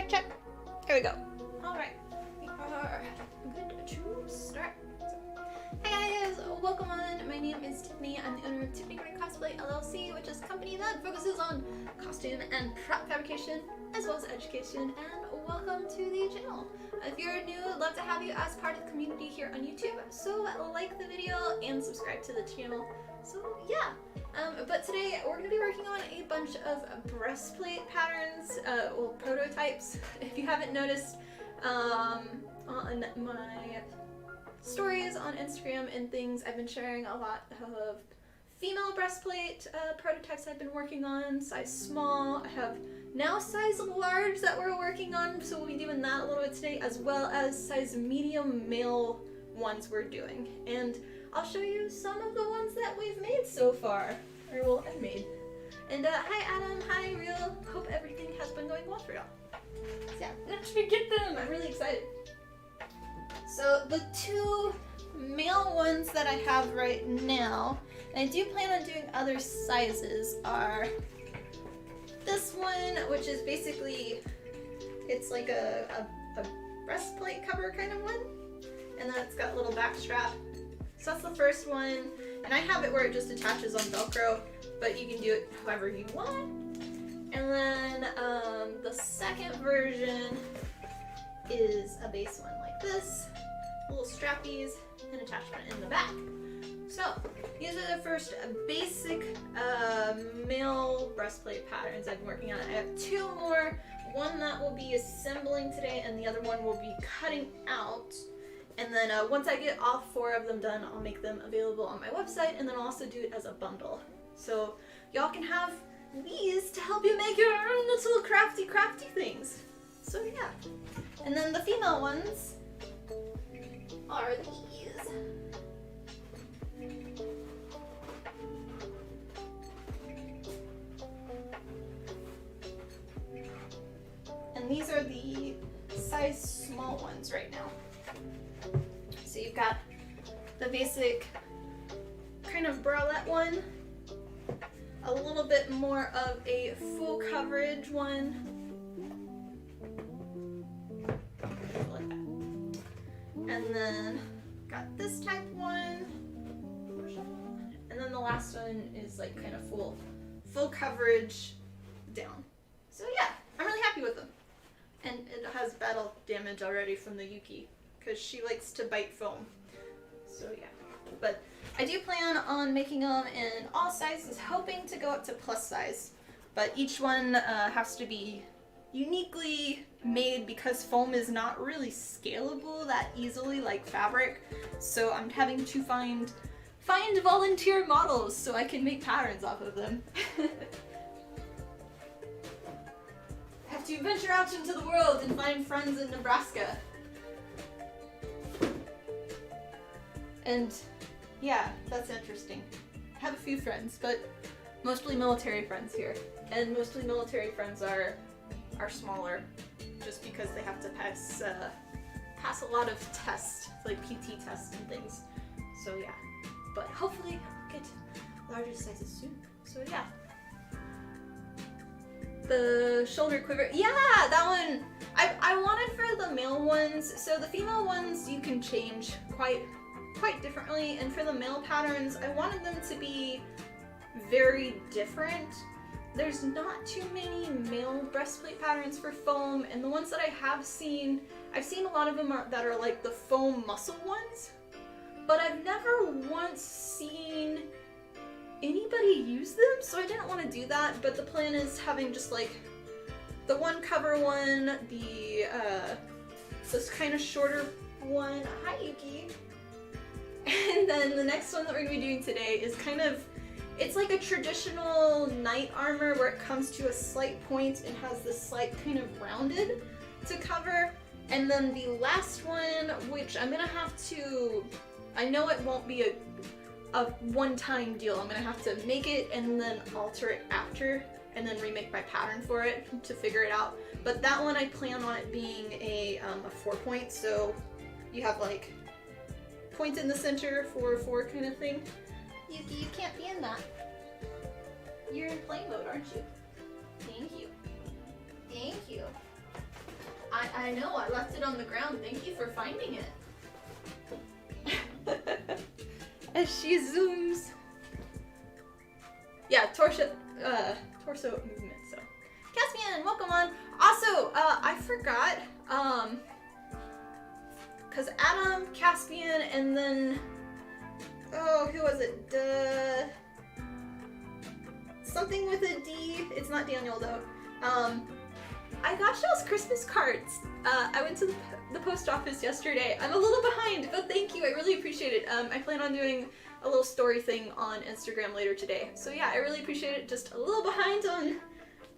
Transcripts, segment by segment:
Check, check. There we go. Alright, we are good to start. Hi guys, welcome on. My name is Tiffany. I'm the owner of Tiffany Cosplay LLC, which is a company that focuses on costume and prop fabrication, as well as education, and welcome to the channel. If you're new, I'd love to have you as part of the community here on YouTube, so like the video and subscribe to the channel. So yeah, but today we're going to be working on a bunch of breastplate patterns, well, prototypes. If you haven't noticed, on my stories on Instagram and things, I've been sharing a lot of female breastplate prototypes I've been working on, size small. I have now size large that we're working on, so we'll be doing that a little bit today, as well as size medium male ones we're doing. And I'll show you some of the ones that we've made so far, or well, I've made. And hi Adam, hi Real, hope everything has been going well for y'all. So yeah, let's get them, I'm really excited. So the two male ones that I have right now, and I do plan on doing other sizes, are this one, which is basically, it's like a breastplate cover kind of one, and then it's got a little back strap. So that's the first one, and I have it where it just attaches on Velcro, but you can do it however you want. And then the second version is a base one like this, little strappies and attachment in the back. So these are the first basic male breastplate patterns I've been working on. I have two more, one that will be assembling today and the other one will be cutting out. And then once I get all four of them done, I'll make them available on my website, and then I'll also do it as a bundle. So y'all can have these to help you make your own little crafty things. So yeah. And then the female ones are these. And these are the size small ones right now. So you've got the basic kind of bralette one, a little bit more of a full coverage one, like that. And then got this type one, and then the last one is like kind of full coverage down. So yeah, I'm really happy with them. And it has battle damage already from the Yuki, because she likes to bite foam. So yeah, but I do plan on making them in all sizes, hoping to go up to plus size, but each one has to be uniquely made because foam is not really scalable that easily like fabric. So I'm having to find volunteer models so I can make patterns off of them. I have to venture out into the world and find friends in Nebraska. And yeah, that's interesting. I have a few friends, but mostly military friends here. And mostly military friends are smaller, just because they have to pass a lot of tests, like PT tests and things. So yeah, but hopefully I'll get larger sizes soon. So yeah. The shoulder quiver, yeah, that one I wanted for the male ones. So the female ones you can change quite differently, and for the male patterns I wanted them to be very different. There's not too many male breastplate patterns for foam, and the ones that I have seen, I've seen a lot of them that are like the foam muscle ones, but I've never once seen anybody use them, so I didn't want to do that. But the plan is having just like the one cover one, the this kind of shorter one. Hi Yuki. And then the next one that we're going to be doing today is kind of, it's like a traditional knight armor where it comes to a slight point and has this slight kind of rounded to cover. And then the last one, which I'm going to have to, I know it won't be a one-time deal. I'm going to have to make it and then alter it after, and then remake my pattern for it to figure it out. But that one I plan on it being a 4-point, so you have like point in the center for a 4 kind of thing. Yuki, you can't be in that. You're in play mode, aren't you? Thank you. Thank you. I know, I left it on the ground. Thank you for finding it. As she zooms. Yeah, torso movement, so. Caspian, welcome on. Also, I forgot, cause Adam, Caspian, and then, oh, who was it? Something with a D. It's not Daniel though. I got y'all's Christmas cards. I went to the post office yesterday. I'm a little behind, but thank you. I really appreciate it. I plan on doing a little story thing on Instagram later today. So yeah, I really appreciate it. Just a little behind on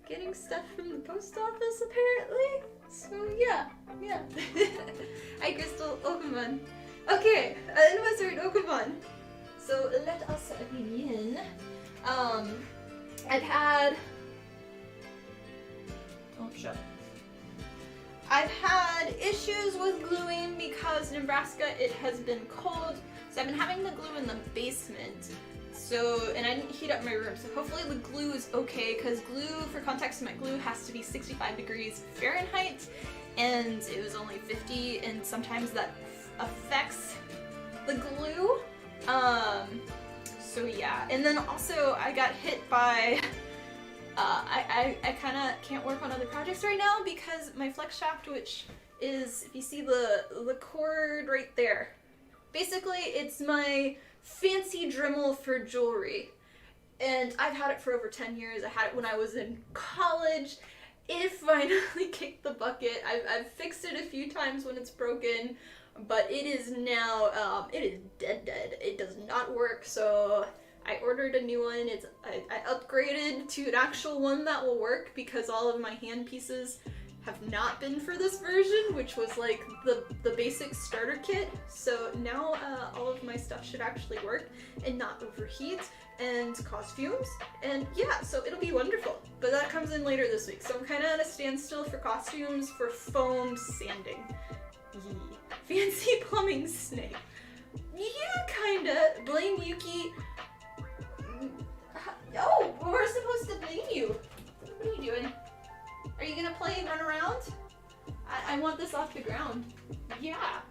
getting stuff from the post office apparently. So yeah. Hi Crystal, Okumon. Okay, Wizard Okumon. So let us begin. I've had issues with gluing because Nebraska, it has been cold. So I've been having the glue in the basement. So, and I didn't heat up my room. So hopefully the glue is okay, because glue, for context, my glue has to be 65 degrees Fahrenheit. And it was only 50, and sometimes that affects the glue. So yeah, and then also I got hit by, I kind of can't work on other projects right now because my flex shaft, which is, if you see the cord right there, basically it's my fancy Dremel for jewelry. And I've had it for over 10 years. I had it when I was in college. It finally kicked the bucket. I've fixed it a few times when it's broken. But it is now, it is dead. It does not work, so I ordered a new one. I upgraded to an actual one that will work because all of my hand pieces have not been for this version, which was like the basic starter kit. So now all of my stuff should actually work and not overheat and cause fumes. And yeah, so it'll be wonderful. But that comes in later this week. So I'm kind of at a standstill for costumes for foam sanding. Yee. Fancy plumbing snake. Yeah, kinda. Blame Yuki. Oh, we're supposed to blame you. What are you doing? Are you gonna play and run around? I want this off the ground. Yeah.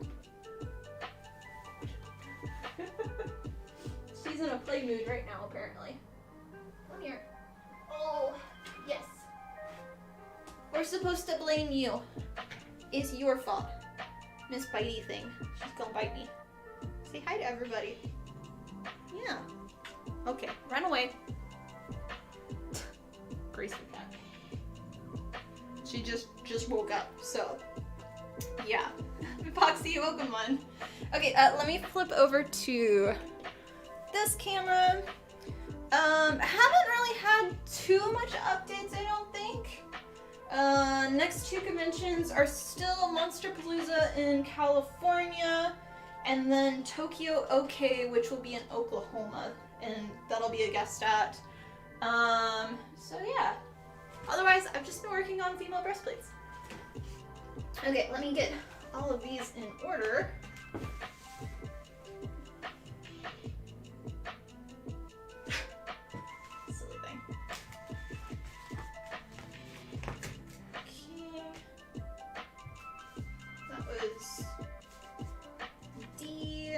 She's in a play mood right now, apparently. Come here. Oh, yes. We're supposed to blame you. It's your fault. Miss Bitey thing. She's gonna bite me. Say hi to everybody. Yeah. Okay, run away. Graceful cat. She just woke up, so yeah. Epoxy, welcome on. Okay, let me flip over to this camera. Haven't really had too much updates, I don't think. Next two conventions are still Monsterpalooza in California, and then Tokyo OK, which will be in Oklahoma, and that'll be a guest at. So yeah. Otherwise, I've just been working on female breastplates. Okay, let me get all of these in order. Silly thing. Okay. That was D.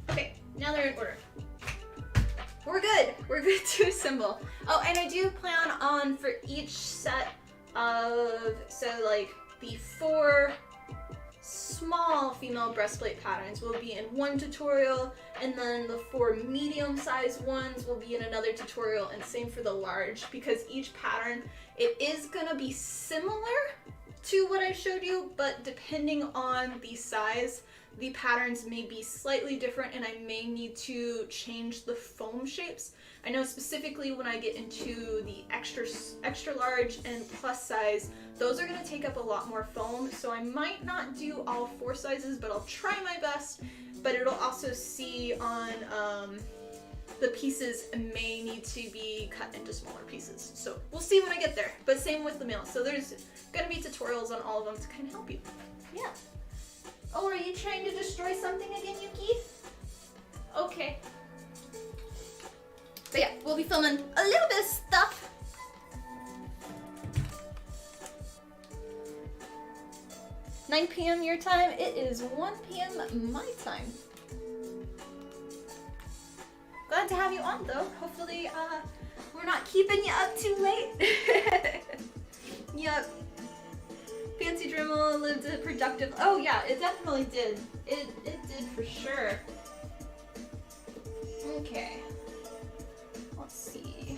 Okay, now they're in order. We're good to assemble. Oh, and I do plan on, for each set of, so like the 4 small female breastplate patterns will be in one tutorial, and then the 4 medium-sized ones will be in another tutorial, and same for the large, because each pattern, it is gonna be similar to what I showed you, but depending on the size, the patterns may be slightly different, and I may need to change the foam shapes. I know specifically when I get into the extra large and plus size, those are going to take up a lot more foam, so I might not do all 4 sizes, but I'll try my best. But it'll also see on the pieces may need to be cut into smaller pieces. So we'll see when I get there, but same with the male. So there's going to be tutorials on all of them to kind of help you. Yeah. Oh, are you trying to destroy destroy something again, Yuki? Okay. But yeah, we'll be filming a little bit of stuff. "9 p.m. your time. It is 1 p.m. my time. Glad to have you on though. Hopefully, we're not keeping you up too late. Yep. Fancy Dremel lived a productive. Oh yeah, it definitely did. It did for sure. Okay. Let's see.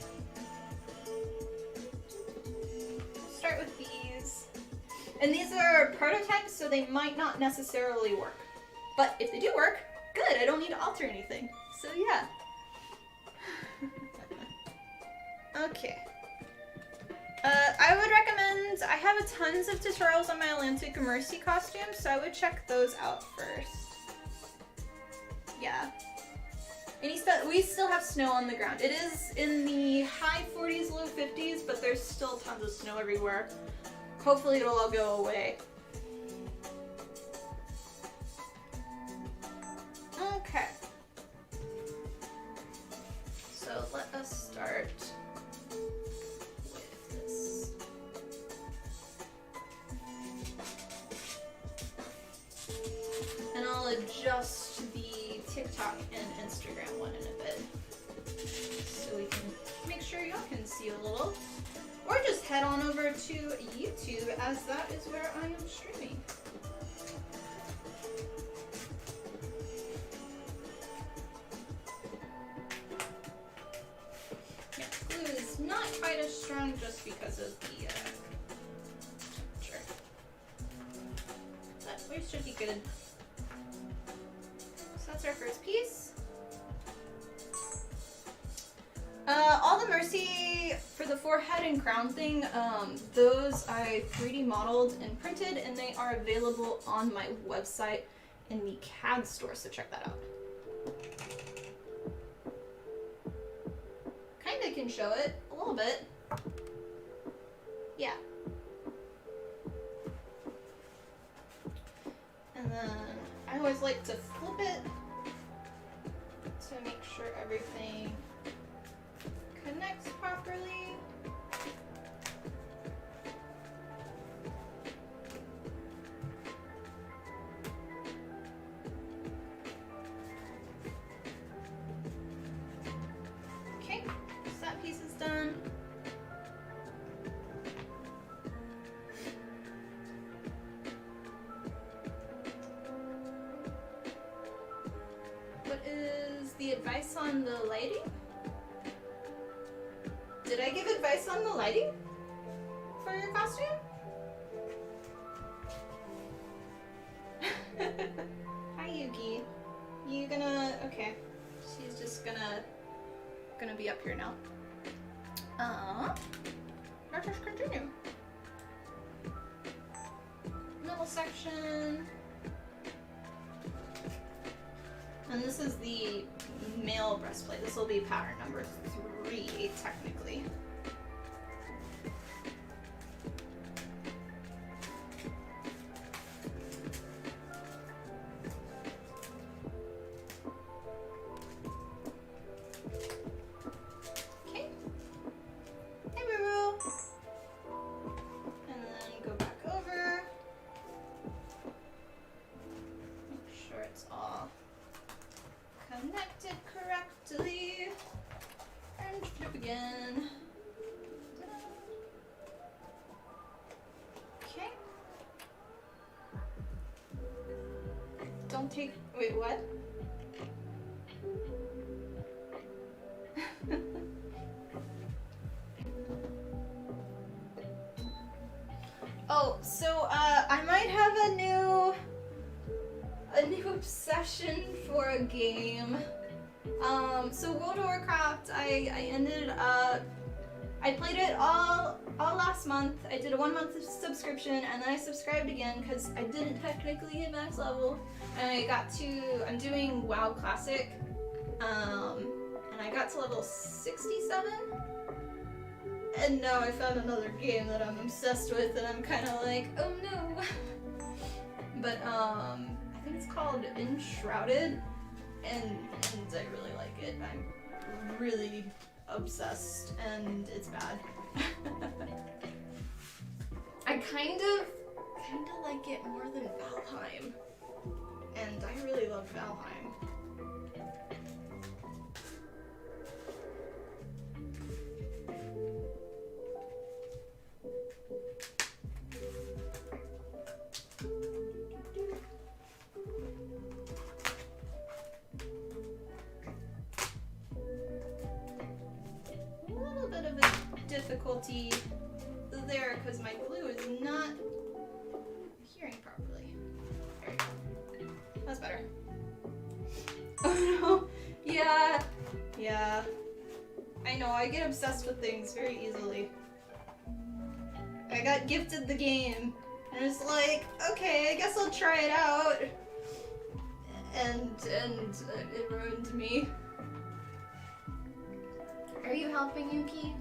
We'll start with these. And these are prototypes, so they might not necessarily work. But if they do work, good. I don't need to alter anything. So yeah. Okay. I would recommend, I have tons of tutorials on my Atlantic Mercy costume, so I would check those out first. Yeah. And we still have snow on the ground. It is in the high 40s, low 50s, but there's still tons of snow everywhere. Hopefully it'll all go away. Okay. So let us start with this. And I'll adjust the TikTok and Instagram one in a bit so we can make sure y'all can see a little. Or just head on over to YouTube, as that is where I am streaming. Yeah, glue is not quite as strong just because of the temperature. But we should be good. So that's our first piece. All the Mercy for the forehead and crown thing, those I 3D modeled and printed, and they are available on my website in the CAD store, so check that out. Kinda can show it a little bit. Yeah. And then I always like to flip it to make sure everything connects properly. Okay, so that piece is done. What is the advice on the lighting? Did I give advice on the lighting for your costume? Hi Yuki. You gonna, okay. She's just gonna be up here now. Let's just continue. Middle section. And this is the male breastplate. This will be pattern number 3, technically. Okay. Hey, Ruru. And then go back over. Make sure it's all connected correctly. And flip again. Okay. Don't take, wait, what? Oh, so I might have a new obsession for a game. So World of Warcraft, I ended up, I played it all last month. I did a 1-month subscription, and then I subscribed again because I didn't technically hit max level. And I'm doing WoW Classic, and I got to level 67. And now I found another game that I'm obsessed with, and I'm kind of like, oh no. But I I think it's called Enshrouded, and I really like it. I'm really obsessed, and it's bad. I kind of like it more than Valheim, and I really love Valheim. A little bit of a difficulty there because my glue is not adhering properly. There we go. That's better. Oh no. Yeah. I know, I get obsessed with things very easily. I got gifted the game, and it's like, okay, I guess I'll try it out. And it ruined me. Are you helping, Yuki?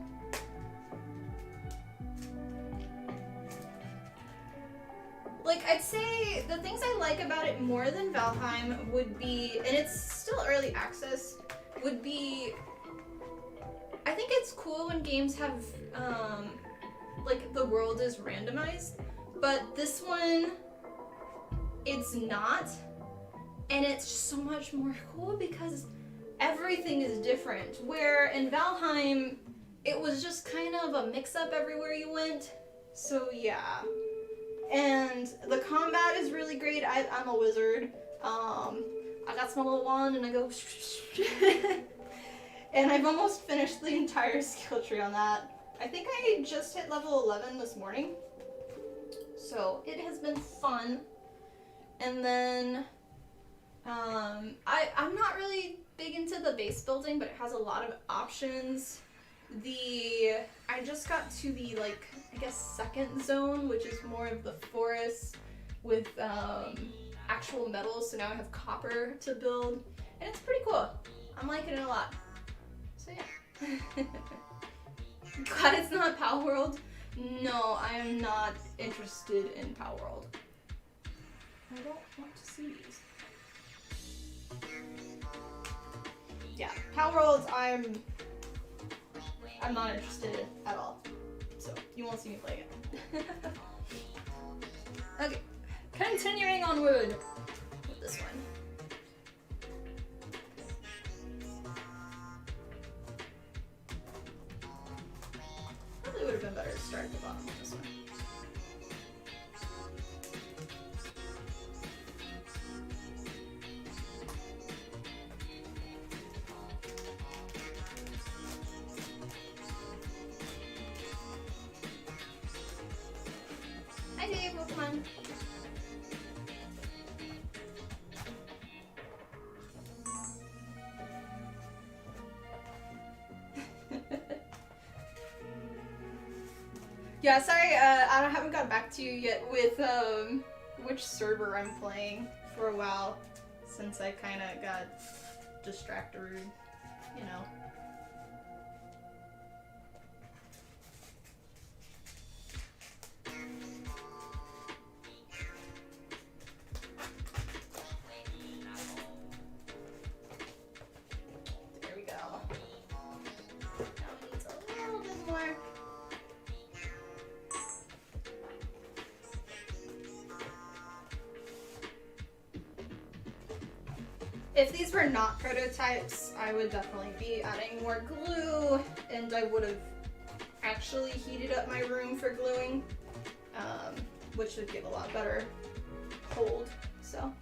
Like, I'd say the things I like about it more than Valheim would be, and it's still early access, would be, I think it's cool when games have, like, the world is randomized, but this one, it's not, and it's so much more cool because everything is different, where in Valheim, it was just kind of a mix-up everywhere you went, so yeah. And the combat is really great. I'm a wizard. I got my little wand and I go and I've almost finished the entire skill tree on that. I think I just hit level 11 this morning. So it has been fun. And then I'm not really big into the base building, but it has a lot of options. I just got to the, like, I guess second zone, which is more of the forest with actual metals, so now I have copper to build, and it's pretty cool. I'm liking it a lot. So yeah. Glad it's not Pal World. No, I am not interested in Pal World. I don't want to see these. Yeah, Pal World, I'm not interested in at all, so you won't see me play it. Okay, continuing onward with this one. Probably would have been better to start at the bottom of this one. Pokemon. Yeah, sorry, I haven't got back to you yet with which server I'm playing for a while, since I kind of got distracted, you know. If these were not prototypes, I would definitely be adding more glue, and I would have actually heated up my room for gluing, which would give a lot better hold, so.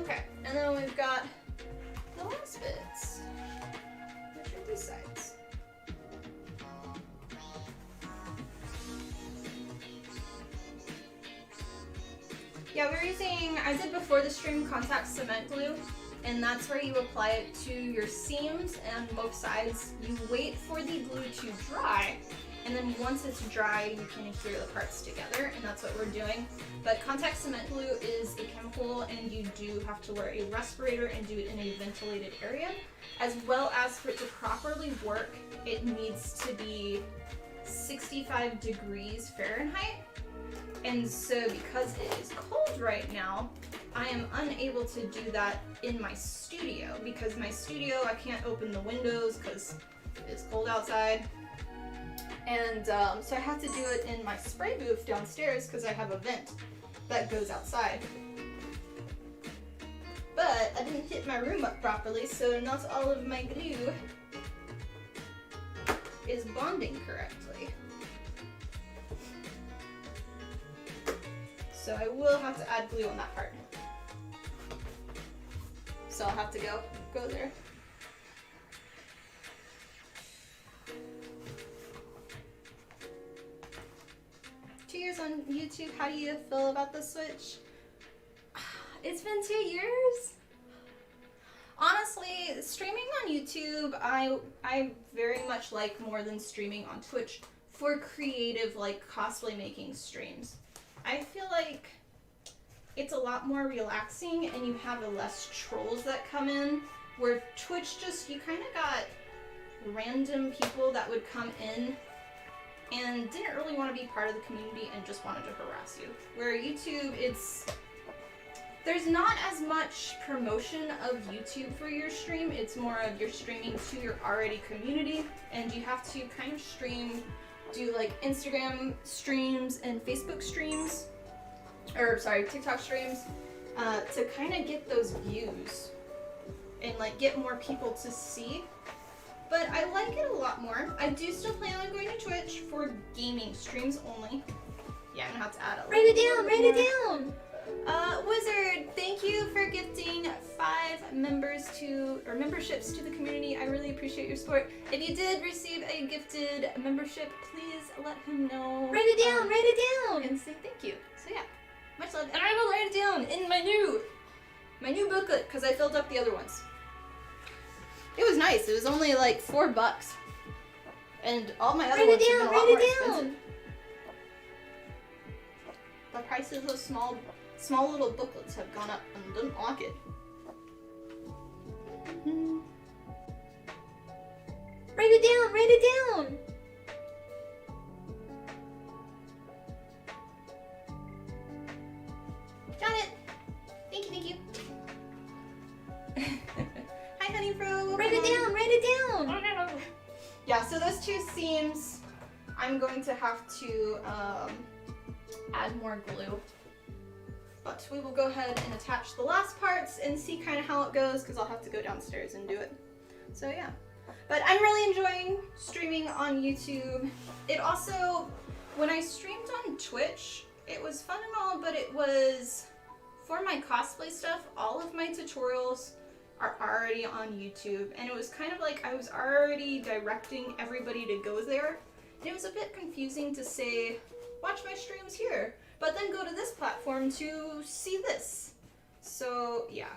Okay, and then we've got the last bits, which are these sides. Yeah, we're using, I did before the stream, contact cement glue, and that's where you apply it to your seams and both sides. You wait for the glue to dry, and then once it's dry, you can adhere the parts together, and that's what we're doing. But contact cement glue is a chemical, and you do have to wear a respirator and do it in a ventilated area. As well as for it to properly work, it needs to be 65 degrees Fahrenheit. And so because it is cold filmed right now, I am unable to do that in my studio because my studio, I can't open the windows because it's cold outside. And so I have to do it in my spray booth downstairs because I have a vent that goes outside. But I didn't hit my room up properly, so not all of my glue is bonding correctly. So I will have to add glue on that part. So I'll have to go there. Years on YouTube, how do you feel about the Switch? It's been 2 years. Honestly, streaming on YouTube, I very much like more than streaming on Twitch for creative, like, cosplay making streams. I feel like it's a lot more relaxing and you have less trolls that come in, where Twitch just, you kind of got random people that would come in and didn't really want to be part of the community and just wanted to harass you. Where YouTube, there's not as much promotion of YouTube for your stream, it's more of you're streaming to your already community, and you have to kind of do like Instagram streams and Facebook streams, or sorry, TikTok streams, to kind of get those views and like get more people to see. But I like it a lot more. I do still plan on going to Twitch for gaming streams only. Yeah, I'm gonna have to add a little. Write it down! Wizard, thank you for gifting 5 memberships to the community. I really appreciate your support. If you did receive a gifted membership, please let him know. Write it down! And say thank you. So yeah, much love. And I will write it down in my new booklet, because I filled up the other ones. It was nice. It was only like $4. And all my other ones have been a lot more expensive. The prices of small little booklets have gone up and I didn't like it. Write it down! Got it! Thank you. Hi, Honey Bro! Write it down! Yeah, so those 2 seams, I'm going to have to add more glue. But we will go ahead and attach the last parts and see kind of how it goes, because I'll have to go downstairs and do it. So yeah. But I'm really enjoying streaming on YouTube. It also, when I streamed on Twitch, it was fun and all, but it was, for my cosplay stuff, all of my tutorials are already on YouTube. And it was kind of like I was already directing everybody to go there. And it was a bit confusing to say, watch my streams here, but then go to this platform to see this. So yeah.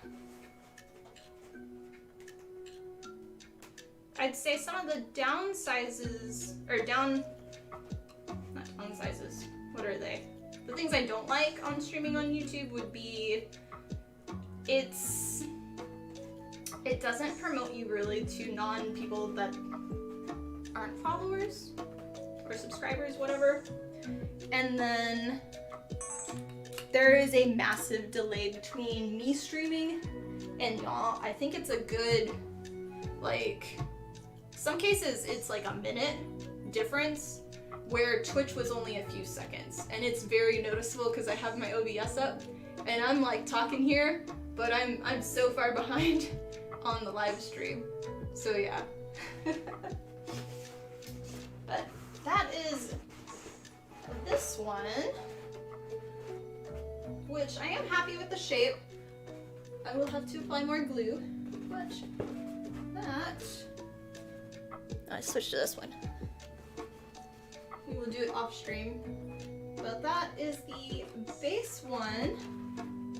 I'd say some of the downsizes, or not downsizes, what are they? The things I don't like on streaming on YouTube would be, it doesn't promote you really to non-people that aren't followers or subscribers, whatever. And then there is a massive delay between me streaming and y'all. I think it's a good, like, some cases it's like a minute difference, where Twitch was only a few seconds. And it's very noticeable because I have my OBS up and I'm like talking here, but I'm so far behind on the live stream. So yeah. But that is this one, which I am happy with the shape. I will have to apply more glue, but that, I switched to this one. We will do it off stream. But that is the base one.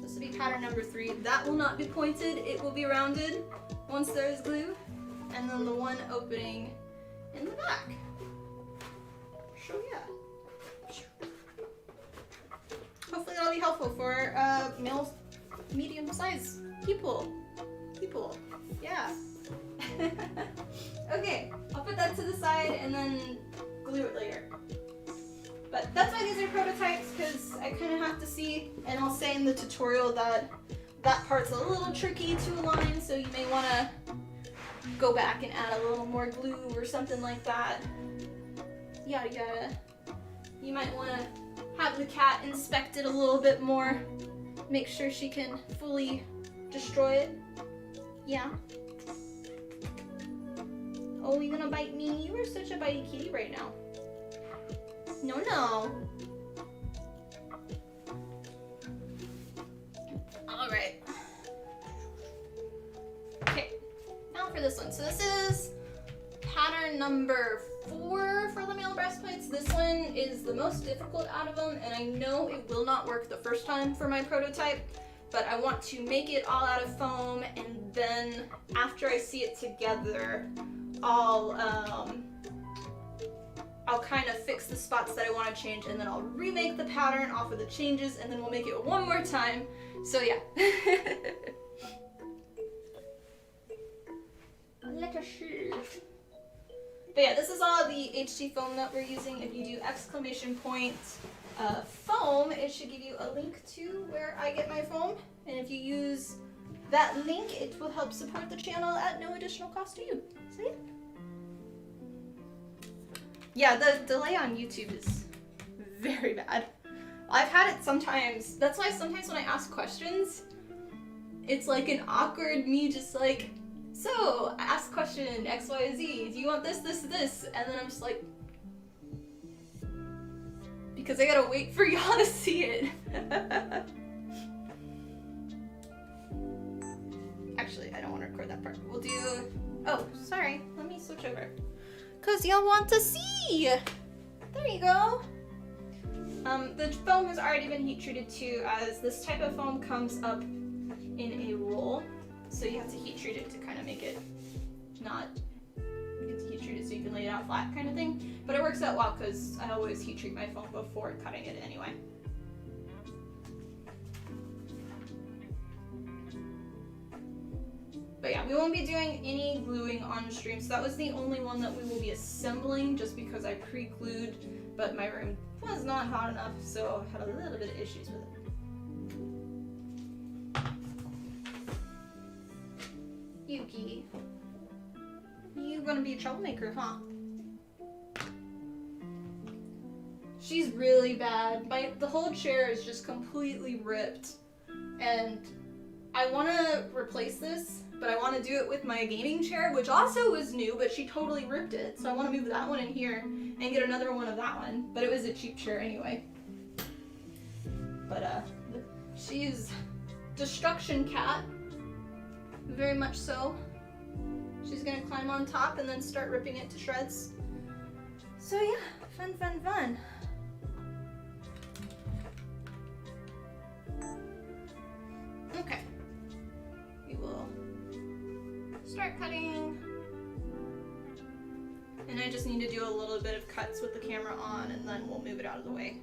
This will be pattern number 3. That will not be pointed, it will be rounded once there is glue. And then the one opening in the back. So yeah. Hopefully that'll be helpful for male, medium-sized people. Yeah. Okay, I'll put that to the side and then glue it later. But But that's why these are prototypes, because I kind of have to see, and I'll say in the tutorial that that part's a little tricky to align, so you may want to go back and add a little more glue or something like that. Yada yada. You might want to have the cat inspect it a little bit more, make sure she can fully destroy it. Yeah. Oh, you gonna bite me? You are such a bitey kitty right now. No, no. All right. Okay, now for this one. So this is pattern number 4 for the male breastplates. This one is the most difficult out of them, and I know it will not work the first time for my prototype, but I want to make it all out of foam, and then after I see it together, I'll kind of fix the spots that I want to change, and then I'll remake the pattern off of the changes, and then we'll make it one more time. So yeah. Let us see. But yeah, this is all the HT foam that we're using. If you do exclamation point foam, it should give you a link to where I get my foam. And if you use that link, it will help support the channel at no additional cost to you. So yeah. Yeah, the delay on YouTube is very bad. I've had it sometimes. That's why sometimes when I ask questions, it's like an awkward me just like, so, ask question X, Y, Z. Do you want this, this, this? And then I'm just like, because I gotta wait for y'all to see it. Actually, I don't want to record that part. We'll do, oh, sorry. Let me switch over. Because y'all want to see. There you go. The foam has already been heat treated too, as this type of foam comes up in a roll. So you have to heat treat it to kind of make it not, you get to heat treat it so you can lay it out flat kind of thing. But it works out well because I always heat treat my foam before cutting it anyway. But yeah, we won't be doing any gluing on stream. So that was the only one that we will be assembling just because I pre-glued, but my room was not hot enough, so I had a little bit of issues with it. Yuki, you gonna be a troublemaker, huh? She's really bad. The whole chair is just completely ripped, and I want to replace this, but I want to do it with my gaming chair, which also was new, but she totally ripped it. So I want to move that one in here and get another one of that one, but it was a cheap chair anyway. But she's destruction cat. Very much so. She's gonna climb on top and then start ripping it to shreds. So yeah, fun, fun, fun. Okay. We will start cutting. And I just need to do a little bit of cuts with the camera on, and then we'll move it out of the way.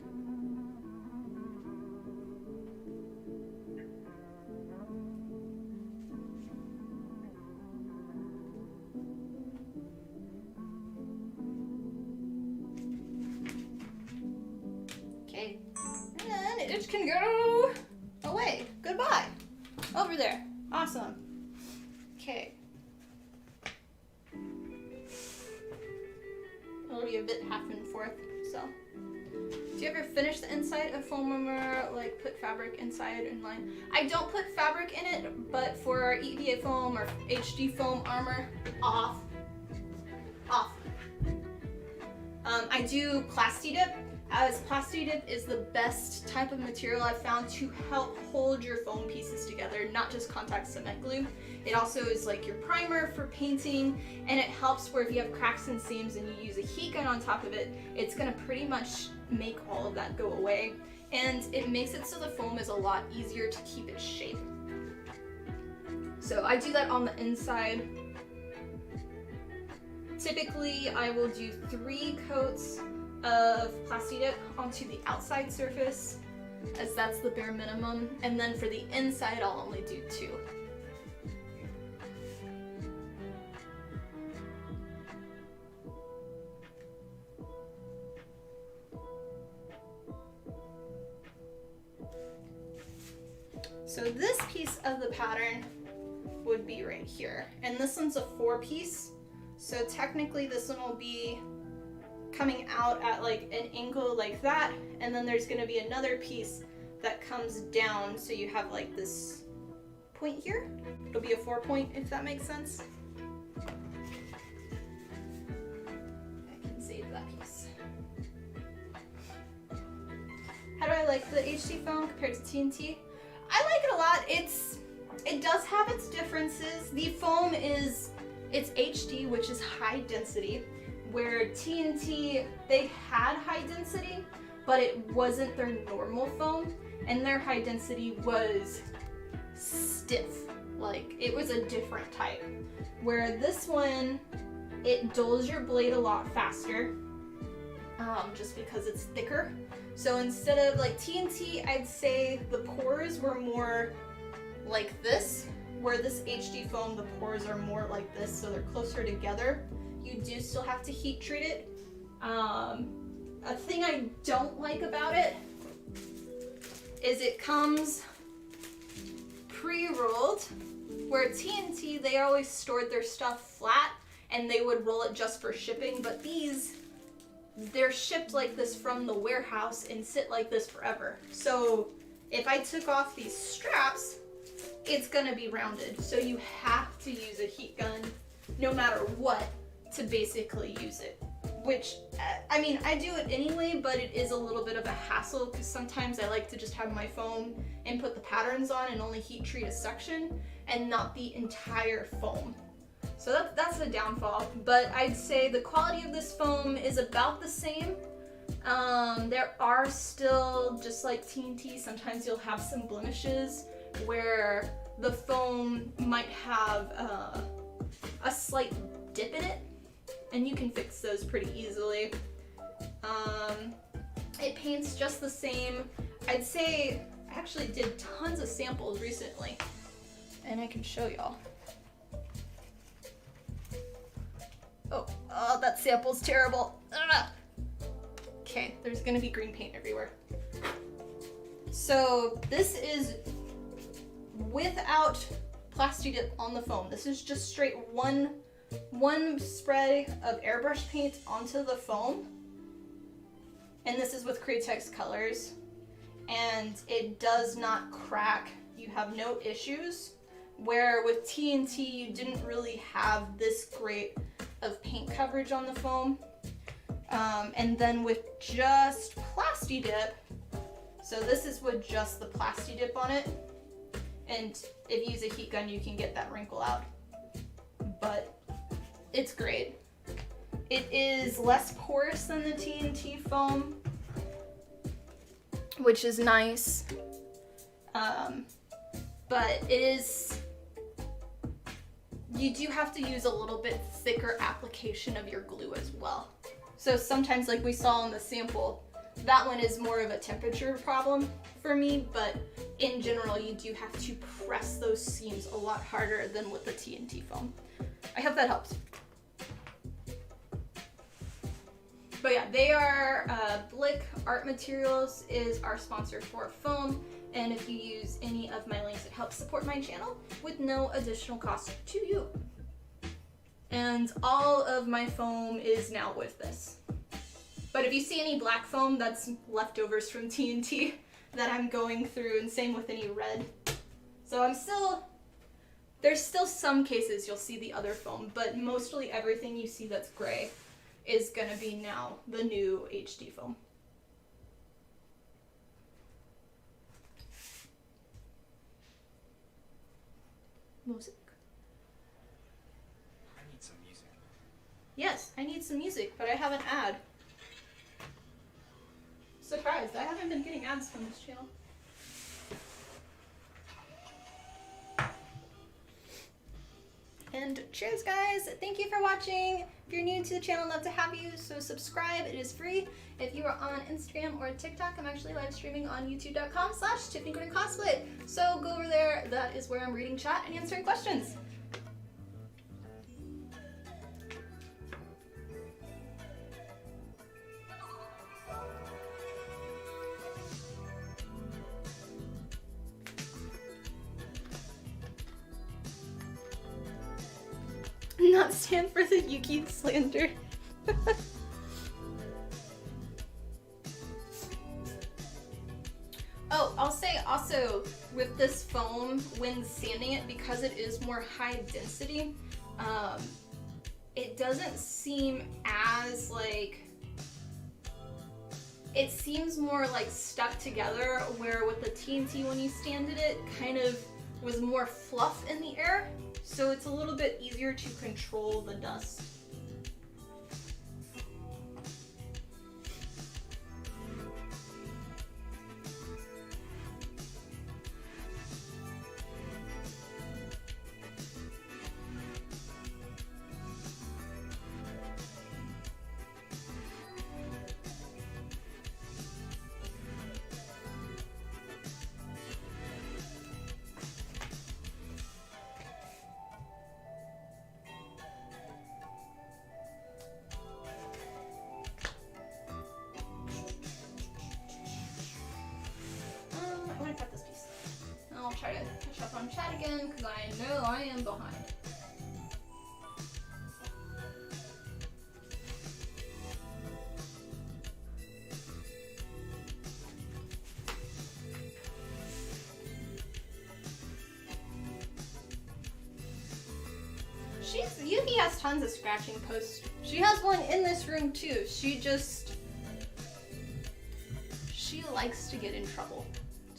It can go away. Goodbye. Over there. Awesome. Okay. It'll be a bit half and forth, so. Do you ever finish the inside of foam armor, like put fabric inside and line? I don't put fabric in it, but for EVA foam or HD foam armor, off. I do Plasti-Dip, as Plasti-Dip is the best type of material I've found to help hold your foam pieces together, not just contact cement glue. It also is like your primer for painting, and it helps where if you have cracks and seams and you use a heat gun on top of it, it's gonna pretty much make all of that go away. And it makes it so the foam is a lot easier to keep its shape. So I do that on the inside. Typically, I will do 3 coats of Plasti-Dip onto the outside surface, as that's the bare minimum, and then for the inside, I'll only do 2. So this piece of the pattern would be right here. And this one's a 4-piece. So technically this one will be coming out at like an angle like that. And then there's gonna be another piece that comes down. So you have like this point here. It'll be a 4-point, if that makes sense. I can save that piece. How do I like the HD foam compared to TNT? I like it a lot. It does have its differences. The foam it's HD, which is high density, where TNT, they had high density, but it wasn't their normal foam, and their high density was stiff. Like, it was a different type. Where this one, it dulls your blade a lot faster, just because it's thicker. So instead of like TNT, I'd say the pores were more like this, where this HD foam, the pores are more like this, so they're closer together. You do still have to heat treat it. A thing I don't like about it is it comes pre-rolled, where TNT, they always stored their stuff flat and they would roll it just for shipping, but these, they're shipped like this from the warehouse and sit like this forever. So if I took off these straps, it's gonna be rounded. So you have to use a heat gun no matter what to basically use it. Which, I mean, I do it anyway, but it is a little bit of a hassle because sometimes I like to just have my foam and put the patterns on and only heat treat a section and not the entire foam. So that's the downfall, but I'd say the quality of this foam is about the same. There are still, just like TNT, sometimes you'll have some blemishes where the foam might have a slight dip in it, and you can fix those pretty easily. It paints just the same. I'd say I actually did tons of samples recently, and I can show y'all. Oh, that sample's terrible. Ugh. Okay, there's gonna be green paint everywhere. So this is without Plasti Dip on the foam. This is just straight one spray of airbrush paint onto the foam. And this is with Createx colors. And it does not crack. You have no issues. Where with TNT, you didn't really have this great of paint coverage on the foam. And then with just Plasti Dip, so this is with just the Plasti Dip on it. And if you use a heat gun, you can get that wrinkle out. But it's great. It is less porous than the TNT foam, which is nice. But it is, you do have to use a little bit thicker application of your glue as well. So sometimes, like we saw in the sample, that one is more of a temperature problem for me, but in general, you do have to press those seams a lot harder than with the TNT foam. I hope that helps. But yeah, they are, Blick Art Materials is our sponsor for foam, and if you use any of my links, it helps support my channel with no additional cost to you. And all of my foam is now with this. But if you see any black foam, that's leftovers from TNT that I'm going through, and same with any red. So there's still some cases you'll see the other foam, but mostly everything you see that's gray is gonna be now the new HD foam. Music. I need some music. Yes, I need some music, but I have an ad. Surprised, I haven't been getting ads from this channel. And cheers, guys! Thank you for watching. If you're new to the channel, I'd love to have you, so subscribe. It is free. If you are on Instagram or TikTok, I'm actually live streaming on youtube.com/TiffanyCosplay. So go over there. That is where I'm reading chat and answering questions. not stand for the Yuki slander. Oh, I'll say also with this foam, when sanding it, because it is more high density, it doesn't seem as like, it seems more like stuck together, where with the TNT when you sanded it, kind of was more fluff in the air, so it's a little bit easier to control the dust. I'll try to catch up on chat again because I know I am behind. Yuki has tons of scratching posts. She has one in this room too. She likes to get in trouble.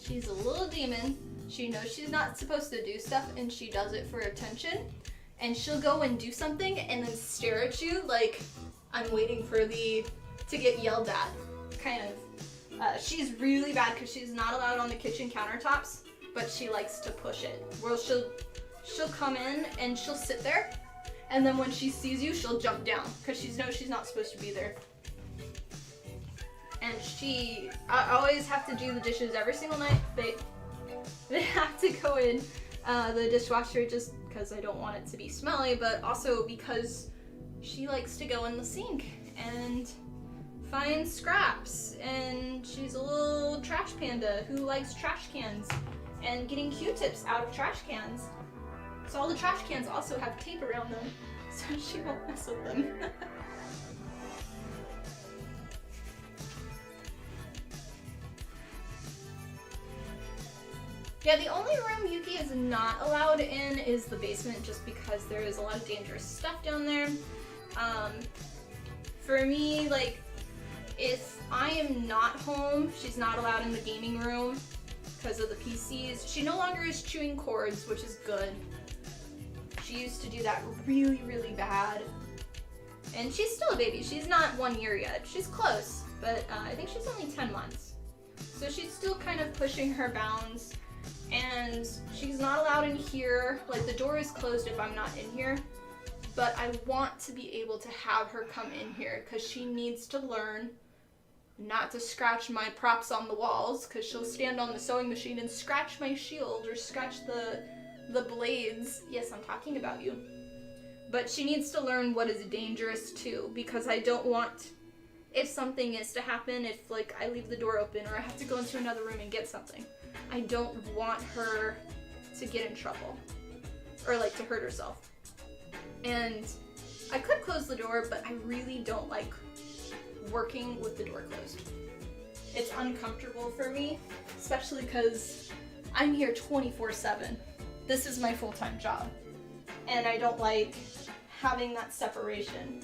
She's a little demon. She knows she's not supposed to do stuff and she does it for attention. And she'll go and do something and then stare at you like I'm waiting for to get yelled at, kind of. She's really bad because she's not allowed on the kitchen countertops, but she likes to push it. Where she'll come in and she'll sit there, and then when she sees you, she'll jump down because she knows she's not supposed to be there. And I always have to do the dishes every single night. They have to go in the dishwasher just because I don't want it to be smelly, but also because she likes to go in the sink and find scraps, and she's a little trash panda who likes trash cans and getting Q-tips out of trash cans. So all the trash cans also have tape around them, so she won't mess with them. Yeah, the only room Yuki is not allowed in is the basement, just because there is a lot of dangerous stuff down there. For me, like, if I am not home, she's not allowed in the gaming room because of the PCs. She no longer is chewing cords, which is good. She used to do that really, really bad. And she's still a baby. She's not 1 year yet. She's close, but I think she's only 10 months. So she's still kind of pushing her bounds. And she's not allowed in here. Like, the door is closed if I'm not in here. But I want to be able to have her come in here because she needs to learn not to scratch my props on the walls, because she'll stand on the sewing machine and scratch my shield or scratch the blades. Yes, I'm talking about you. But she needs to learn what is dangerous too, because I don't want, if something is to happen, if like I leave the door open or I have to go into another room and get something, I don't want her to get in trouble or like to hurt herself. And I could close the door, but I really don't like working with the door closed. It's uncomfortable for me, especially because I'm here 24/7. This is my full-time job, and I don't like having that separation.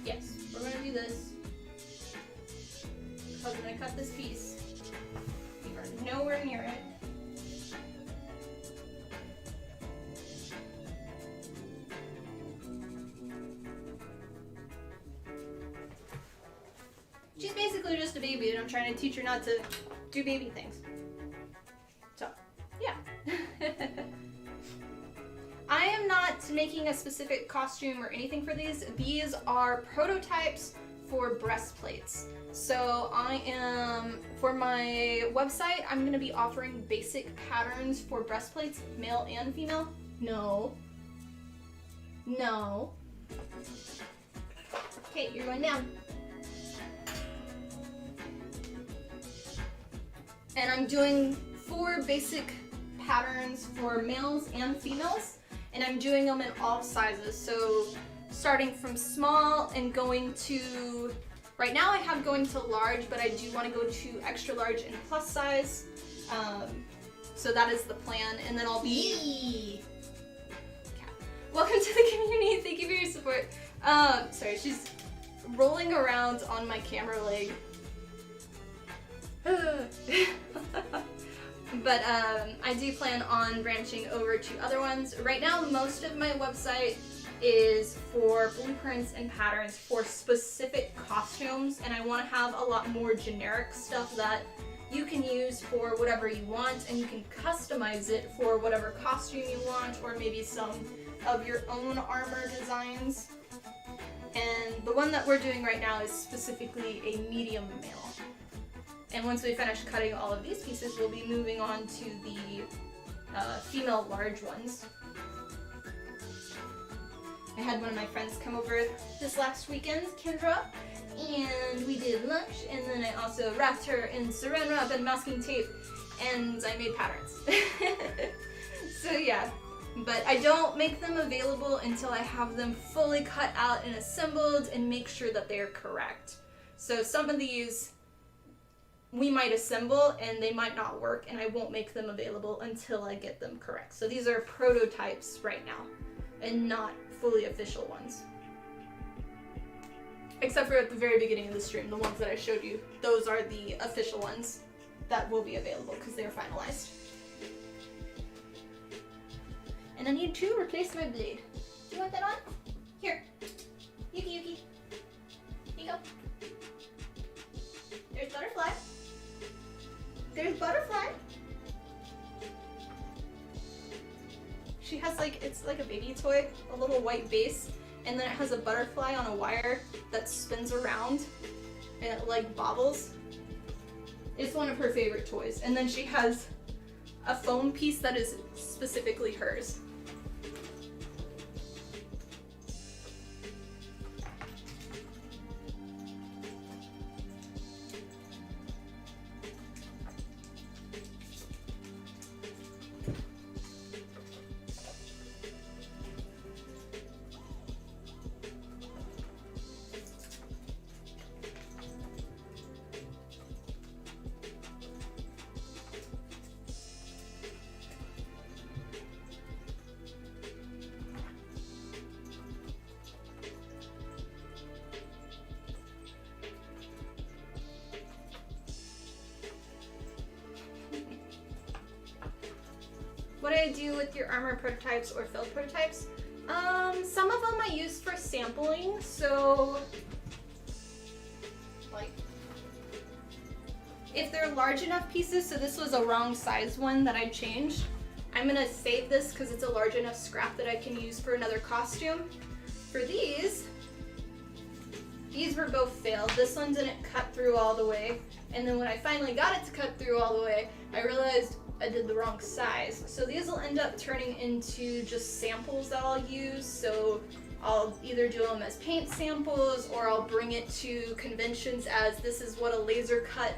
Yes, we're gonna do this. I'm gonna cut this piece. We are nowhere near it. She's basically just a baby, and I'm trying to teach her not to do baby things. So, yeah. I am not making a specific costume or anything for these. These are prototypes for breastplates. So for my website, I'm going to be offering basic patterns for breastplates, male and female. No. No. Okay, you're going down. And I'm doing 4 basic patterns for males and females, and I'm doing them in all sizes. So starting from small and going to, right now I have going to large, but I do want to go to extra large and plus size. So that is the plan, and then I'll be... Welcome to the community, thank you for your support. Sorry, she's rolling around on my camera leg. But I do plan on branching over to other ones. Right now, most of my website is for blueprints and patterns for specific costumes, and I want to have a lot more generic stuff that you can use for whatever you want, and you can customize it for whatever costume you want, or maybe some of your own armor designs. And the one that we're doing right now is specifically a medium male. And once we finish cutting all of these pieces, we'll be moving on to the female large ones. I had one of my friends come over this last weekend, Kendra, and we did lunch, and then I also wrapped her in saran wrap and masking tape, and I made patterns. So yeah, but I don't make them available until I have them fully cut out and assembled and make sure that they're correct. So some of these we might assemble and they might not work, and I won't make them available until I get them correct. So these are prototypes right now and not fully official ones. Except for at the very beginning of the stream, the ones that I showed you, those are the official ones that will be available because they're finalized. And I need to replace my blade. Do you want that on? Here. Yuki, Yuki. Here you go. There's Butterfly. There's Butterfly. She has like, it's like a baby toy, a little white base, and then it has a butterfly on a wire that spins around and it like bobbles. It's one of her favorite toys. And then she has a foam piece that is specifically hers. What do I do with your armor prototypes or filled prototypes? Some of them I use for sampling, so like if they're large enough pieces, so this was a wrong size one that I changed, I'm gonna save this because it's a large enough scrap that I can use for another costume. For these were both failed. This one didn't cut through all the way, and then when I finally got it to cut through all the way, I realized I did the wrong size. So these will end up turning into just samples that I'll use. So I'll either do them as paint samples, or I'll bring it to conventions as this is what a laser cut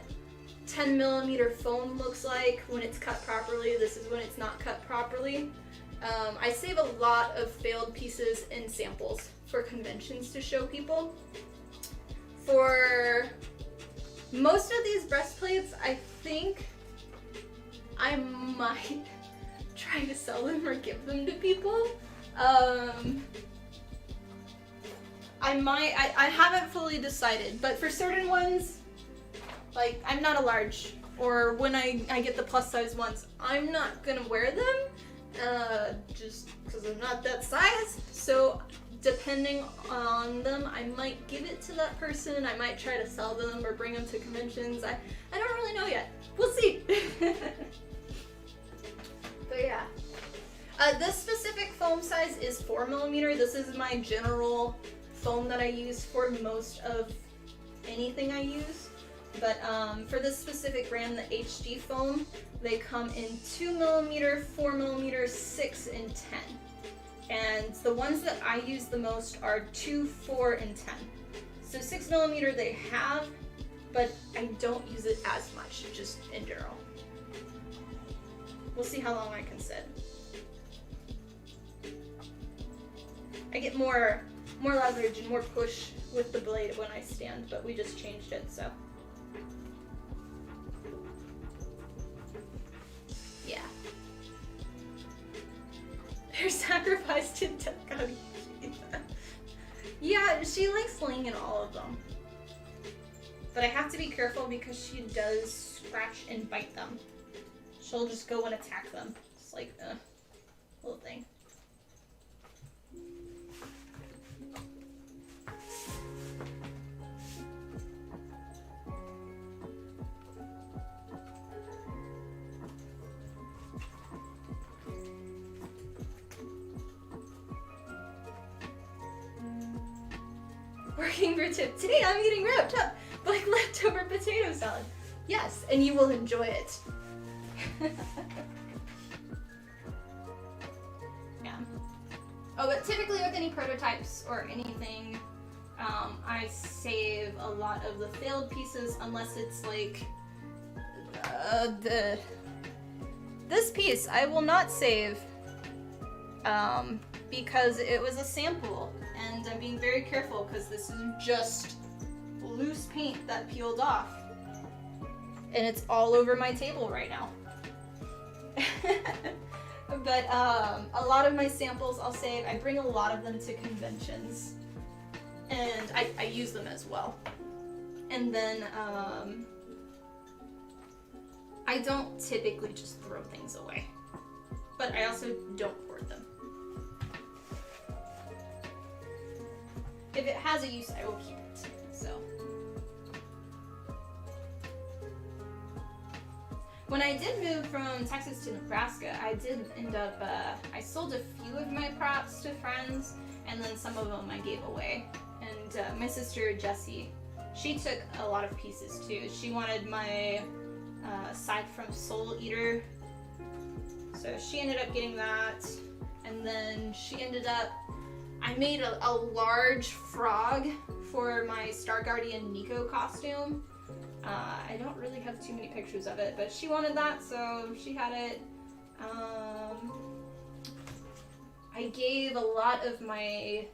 10mm foam looks like when it's cut properly. This is when it's not cut properly. I save a lot of failed pieces in samples for conventions to show people. For most of these breastplates, I think I might try to sell them or give them to people. I haven't fully decided, but for certain ones, like I'm not a large, or when I get the plus size ones, I'm not gonna wear them, just because I'm not that size. So depending on them, I might give it to that person, I might try to sell them or bring them to conventions. I don't really know yet. We'll see. But yeah. This specific foam size is 4mm. This is my general foam that I use for most of anything I use. But for this specific brand, the HD foam, they come in 2mm, 4mm, 6, and 10. And the ones that I use the most are 2, 4, and 10. So 6mm they have, but I don't use it as much, just in general. We'll see how long I can sit. I get more leverage and more push with the blade when I stand, but we just changed it, so. Yeah. They're sacrificed to Tiffany. Yeah, she likes sling in all of them. But I have to be careful because she does scratch and bite them. She'll just go and attack them. It's like a little thing. Working for tip. Today I'm eating wrapped up like leftover potato salad. Yes, and you will enjoy it. Yeah. Oh, but typically with any prototypes or anything, I save a lot of the failed pieces unless it's like this piece I will not save because it was a sample. And I'm being very careful because this is just loose paint that peeled off. And it's all over my table right now. But a lot of my samples I'll save. I bring a lot of them to conventions. And I use them as well. And then I don't typically just throw things away. But I also don't hoard them. If it has a use, I will keep it. So, when I did move from Texas to Nebraska, I did end up, I sold a few of my props to friends, and then some of them I gave away. And my sister, Jessie, she took a lot of pieces too. She wanted my side from Soul Eater, so she ended up getting that, and then she ended up I made a large frog for my Star Guardian Nico costume. I don't really have too many pictures of it, but she wanted that, so she had it. I gave a lot of my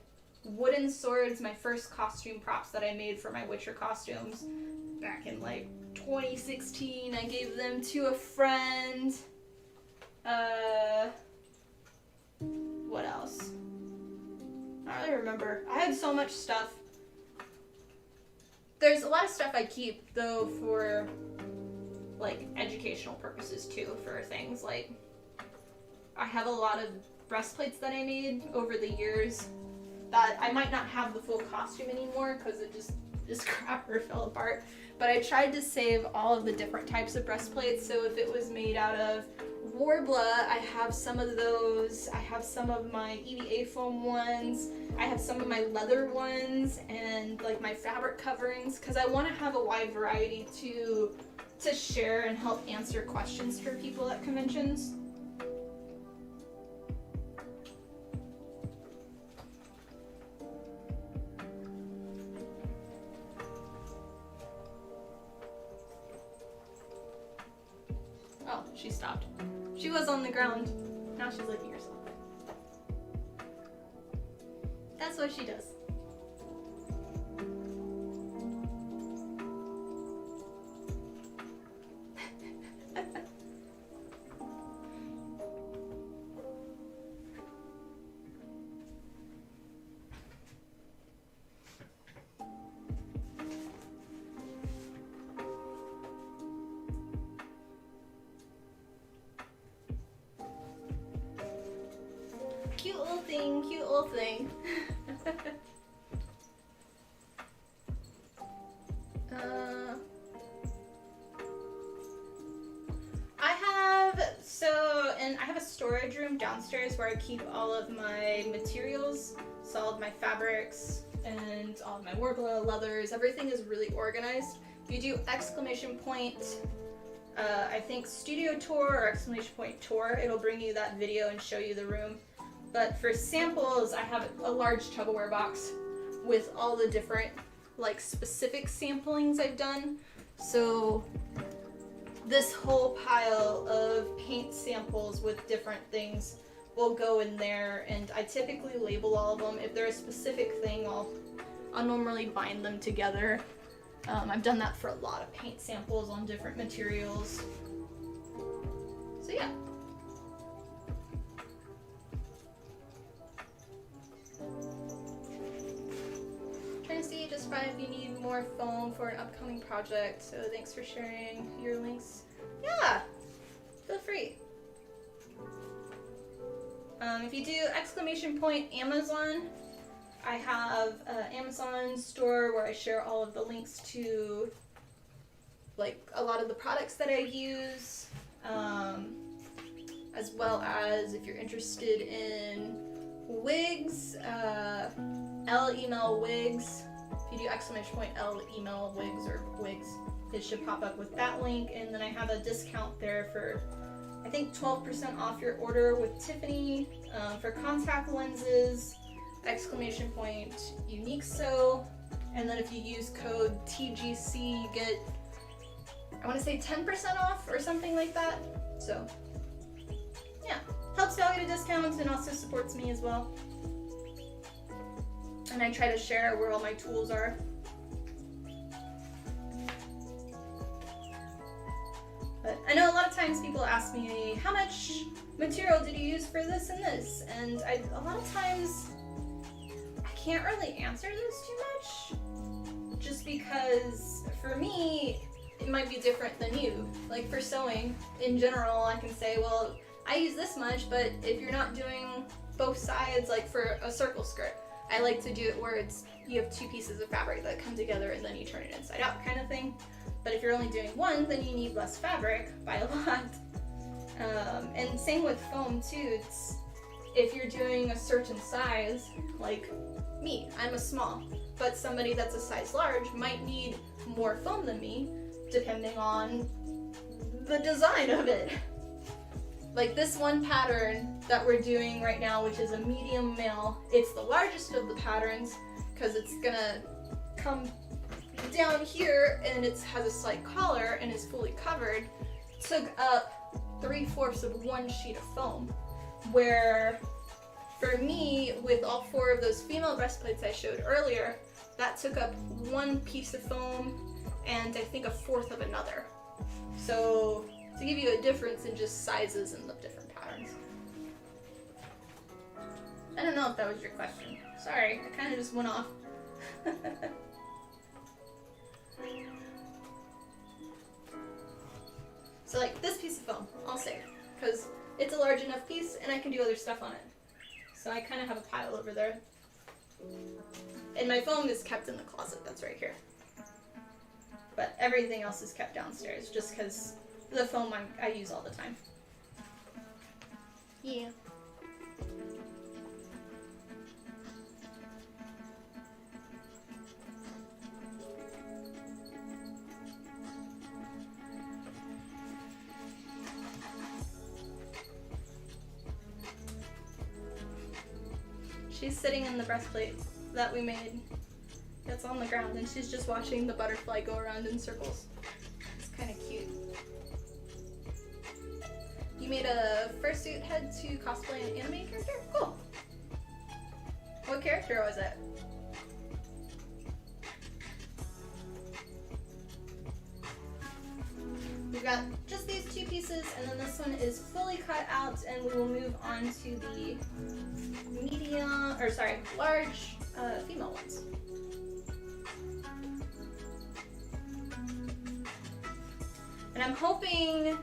wooden swords, my first costume props that I made for my Witcher costumes back in like 2016. I gave them to a friend. What else? I don't really remember. I had so much stuff. There's a lot of stuff I keep, though, for, like, educational purposes, too, for things like... I have a lot of breastplates that I made over the years that I might not have the full costume anymore because it just crap or fell apart. But I tried to save all of the different types of breastplates, so if it was made out of Warbla, I have some of those. I have some of my EVA foam ones. I have some of my leather ones and like my fabric coverings because I want to have a wide variety to share and help answer questions for people at conventions. Oh, she stopped. She was on the ground. Now she's licking herself. That's what she does. Cute little thing, cute little thing. I have a storage room downstairs where I keep all of my materials, so all of my fabrics and all of my Warbler leathers. Everything is really organized. If you do exclamation point, I think studio tour or exclamation point tour, it'll bring you that video and show you the room. But for samples, I have a large Tupperware box with all the different like specific samplings I've done. So this whole pile of paint samples with different things will go in there, and I typically label all of them. If they're a specific thing, I'll normally bind them together. I've done that for a lot of paint samples on different materials. So yeah. Trying to see just fine if you need more foam for an upcoming project. So thanks for sharing your links. Yeah, feel free. If you do !Amazon, I have an Amazon store where I share all of the links to like a lot of the products that I use, as well as if you're interested in wigs, email wigs. If you do !Email wigs or wigs, it should pop up with that link. And then I have a discount there for I think 12% off your order with Tiffany for contact lenses, !Unique sew, and then if you use code TGC you get, I want to say 10% off or something like that. So yeah, helps y'all get a discount and also supports me as well. And I try to share where all my tools are. But I know a lot of times people ask me, how much material did you use for this and this? And a lot of times I can't really answer those too much, just because for me it might be different than you. Like for sewing in general, I can say, well, I use this much, but if you're not doing both sides, like for a circle skirt, I like to do it where you have two pieces of fabric that come together and then you turn it inside out kind of thing. But if you're only doing one, then you need less fabric by a lot. And same with foam too. If you're doing a certain size, like me, I'm a small, but somebody that's a size large might need more foam than me, depending on the design of it. Like this one pattern that we're doing right now, which is a medium male, it's the largest of the patterns because it's gonna come down here and it has a slight collar and is fully covered. Took up 3/4 of one sheet of foam, where for me, with all 4 of those female breastplates I showed earlier, that took up one piece of foam and I think 1/4 of another. So to give you a difference in just sizes and the different patterns. I don't know if that was your question. Sorry, I kind of just went off. So like this piece of foam, I'll save, because it's a large enough piece and I can do other stuff on it. So I kind of have a pile over there. And my foam is kept in the closet that's right here. But everything else is kept downstairs just because the foam I use all the time. Yeah. She's sitting in the breastplate that we made that's on the ground, and she's just watching the butterfly go around in circles. It's kind of cute. You made a fursuit head to cosplay an anime character? Cool. What character was it? We've got just these 2 pieces, and then this one is fully cut out, and we will move on to the large female ones. And I'm hoping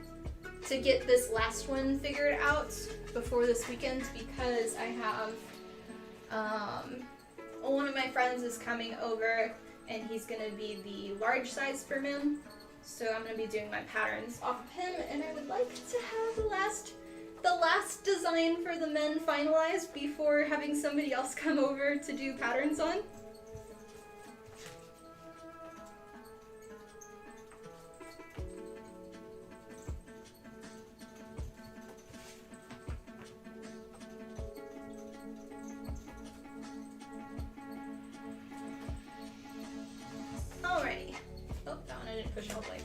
to get this last one figured out before this weekend, because I have one of my friends is coming over and he's gonna be the large size for men, so I'm gonna be doing my patterns off of him, and I would like to have the last design for the men finalized before having somebody else come over to do patterns on. push all the way.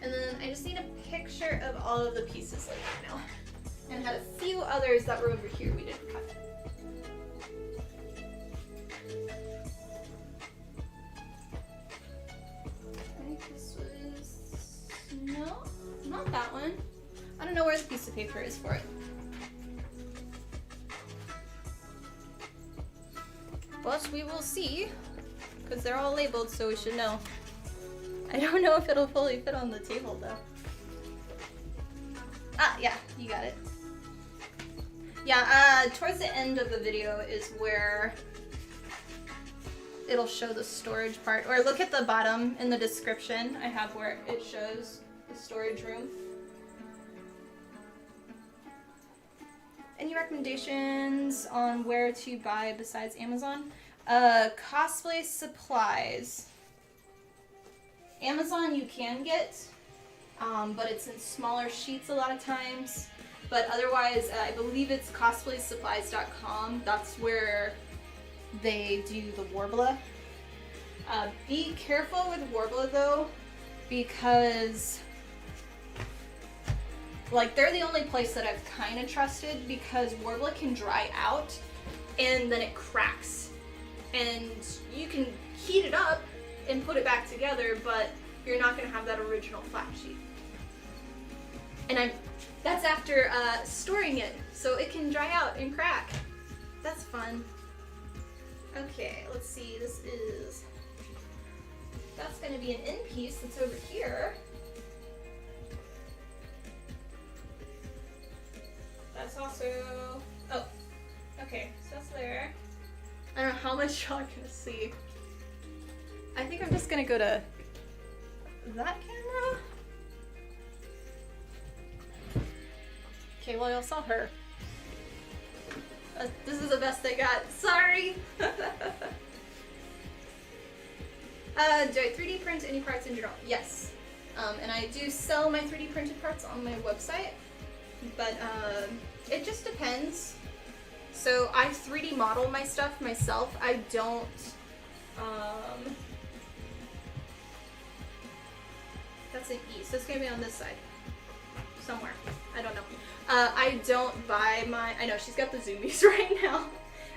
And then I just need a picture of all of the pieces like that now. And had a few others that were over here we didn't cut. I think this was... no, not that one. I don't know where the piece of paper is for it. But we will see, because they're all labeled, so we should know. I don't know if it'll fully fit on the table though. Ah, yeah, you got it. Yeah, towards the end of the video is where it'll show the storage part. Or look at the bottom in the description. I have where it shows the storage room. Any recommendations on where to buy besides Amazon? Cosplay supplies. Amazon you can get, but it's in smaller sheets a lot of times. But otherwise, I believe it's cosplaysupplies.com. That's where they do the Warbler. Be careful with Warbler though, because like they're the only place that I've kind of trusted, because Warbler can dry out and then it cracks. And you can heat it up and put it back together, but you're not going to have that original flat sheet. And that's after storing it, so it can dry out and crack. That's fun. Okay, let's see, that's going to be an end piece that's over here. That's also, oh, okay, so that's there. I don't know how much y'all are going to see. I think I'm just going to go to that camera. Okay, well, y'all saw her. This is the best I got. Sorry. Do I 3D print any parts in general? Yes. And I do sell my 3D printed parts on my website, but it just depends. So I 3D model my stuff myself. I don't, that's an E, so it's gonna be on this side. Somewhere. I don't know. I don't buy my, I know she's got the zoomies right now.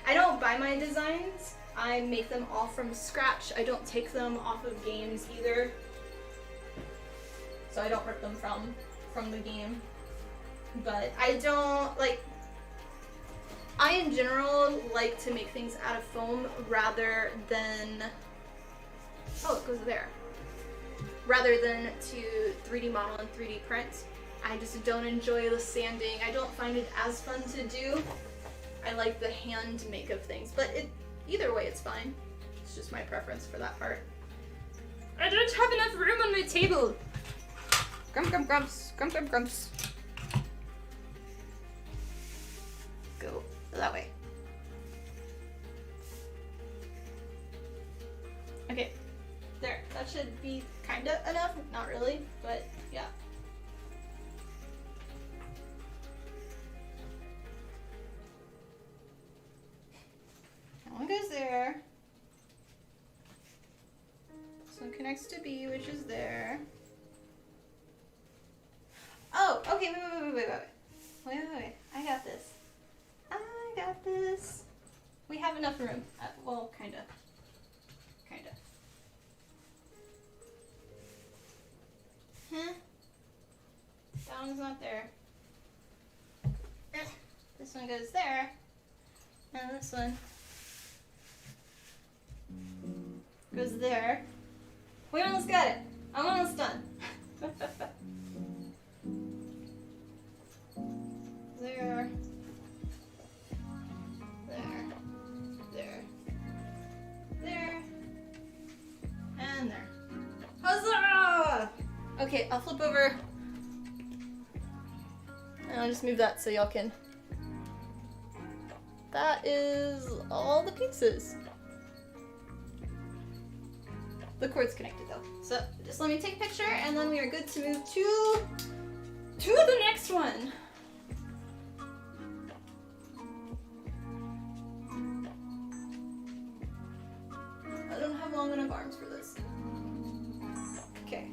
I don't buy my designs. I make them all from scratch. I don't take them off of games either. So I don't rip them from the game. But I don't, like, I in general like to make things out of foam rather than, oh, it goes there. Rather than to 3D model and 3D print. I just don't enjoy the sanding. I don't find it as fun to do. I like the hand make of things, but either way it's fine. It's just my preference for that part. I don't have enough room on my table. Grumps. Go that way. Okay, there. That should be kinda enough. Not really, but yeah. That one goes there. This one connects to B, which is there. Oh, okay, wait. I got this. We have enough room. Well, kinda. Huh? That one's not there. This one goes there. And this one goes there. We almost got it. I'm almost done. There. And there. Huzzah! Okay, I'll flip over. And I'll just move that so y'all can. That is all the pieces. The cord's connected though. So just let me take a picture and then we are good to move to the next one. have enough arms for this. Okay.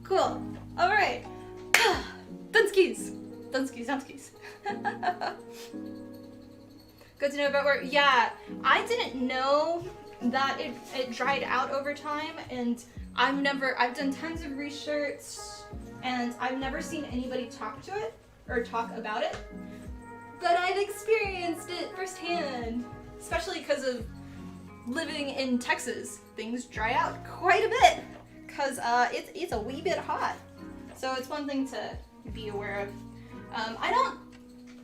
Cool. Alright. Dunskies. Dunskies. Good to know about where. Yeah, I didn't know that it dried out over time, and I've done tons of research, and I've never seen anybody talk to it or talk about it, but I've experienced it firsthand, especially because of living in Texas. Things dry out quite a bit because it's a wee bit hot, so it's one thing to be aware of.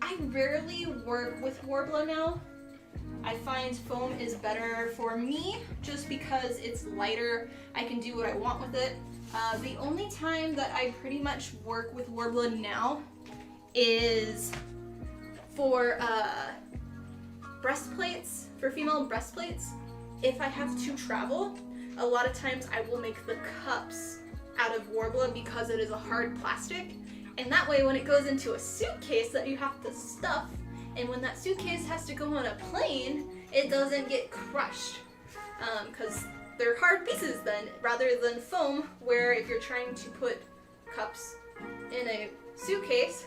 I rarely work with Warbler now. I find foam is better for me just because it's lighter. I can do what I want with it. The only time that I pretty much work with Warbler now is for breastplates, for female breastplates. If I have to travel, a lot of times I will make the cups out of Warbler because it is a hard plastic. And that way when it goes into a suitcase that you have to stuff, and when that suitcase has to go on a plane, it doesn't get crushed. Because they're hard pieces then, rather than foam, where if you're trying to put cups in a suitcase,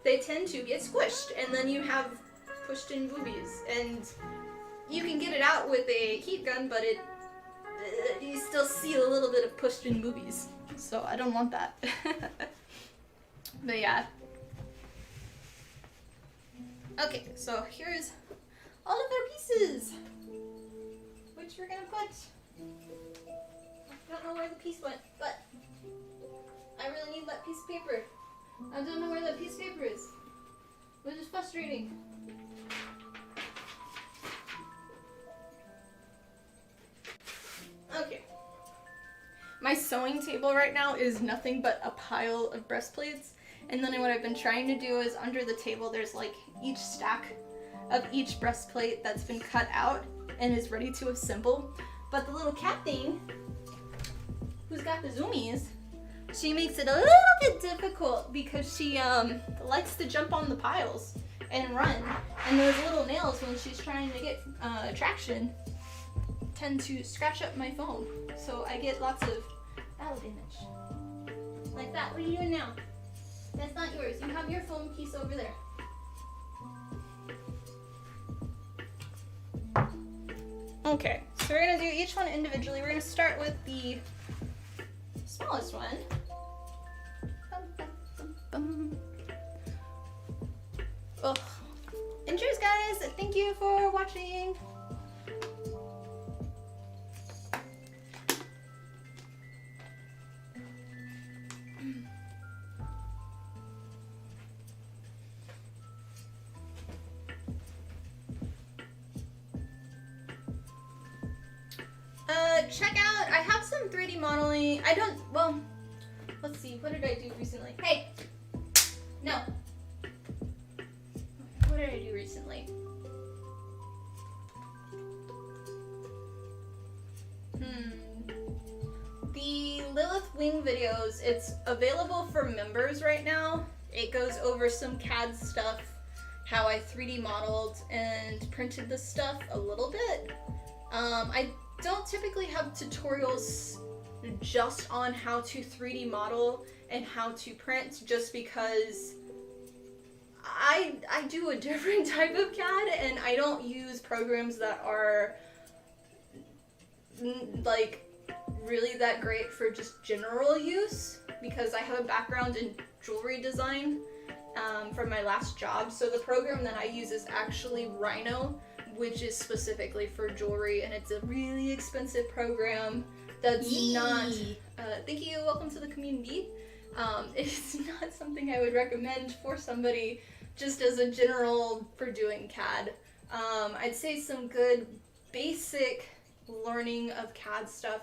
they tend to get squished, and then you have pushed in boobies. And you can get it out with a heat gun, but you still see a little bit of pushed in boobies. So I don't want that. But yeah. Okay, so here's all of our pieces, which we're gonna put. I don't know where the piece went, but I really need that piece of paper. I don't know where that piece of paper is, which is frustrating. Okay. My sewing table right now is nothing but a pile of breastplates. And then what I've been trying to do is under the table there's like each stack of each breastplate that's been cut out and is ready to assemble. But the little cat thing, who's got the zoomies, she makes it a little bit difficult because she likes to jump on the piles and run. And those little nails, when she's trying to get traction, tend to scratch up my foam. So I get lots of battle damage. Like that. What are you doing now? That's not yours. You have your foam piece over there. Okay, so we're gonna do each one individually. We're gonna start with the smallest one. Oh. And cheers, guys! Thank you for watching. Check out, I have some 3D modeling. Well, let's see, what did I do recently? Hey! No. What did I do recently? The Lilith Wing videos, it's available for members right now. It goes over some CAD stuff, how I 3D modeled and printed the stuff a little bit. I don't typically have tutorials just on how to 3D model and how to print, just because I do a different type of CAD and I don't use programs that are like really that great for just general use, because I have a background in jewelry design from my last job. So the program that I use is actually Rhino, which is specifically for jewelry, and it's a really expensive program that's not, thank you, welcome to the community. It's not something I would recommend for somebody just as a general for doing CAD. I'd say some good basic learning of CAD stuff.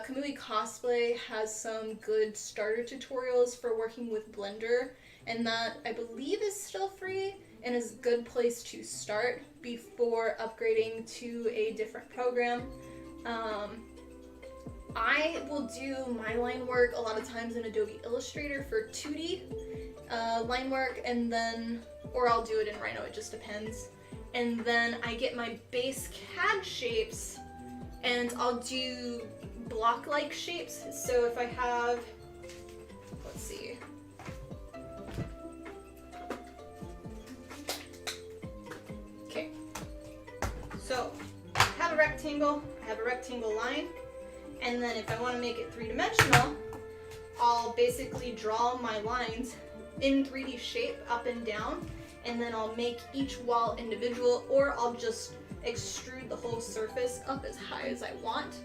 Kamui Cosplay has some good starter tutorials for working with Blender, and that I believe is still free and is a good place to start before upgrading to a different program. I will do my line work a lot of times in Adobe Illustrator for 2D, line work, and then, or I'll do it in Rhino, it just depends. And then I get my base CAD shapes, and I'll do block-like shapes. So if I have, let's see. Okay. So I have a rectangle line, and then if I want to make it three-dimensional, I'll basically draw my lines in 3D shape up and down, and then I'll make each wall individual, or I'll just extrude the whole surface up as high as I want,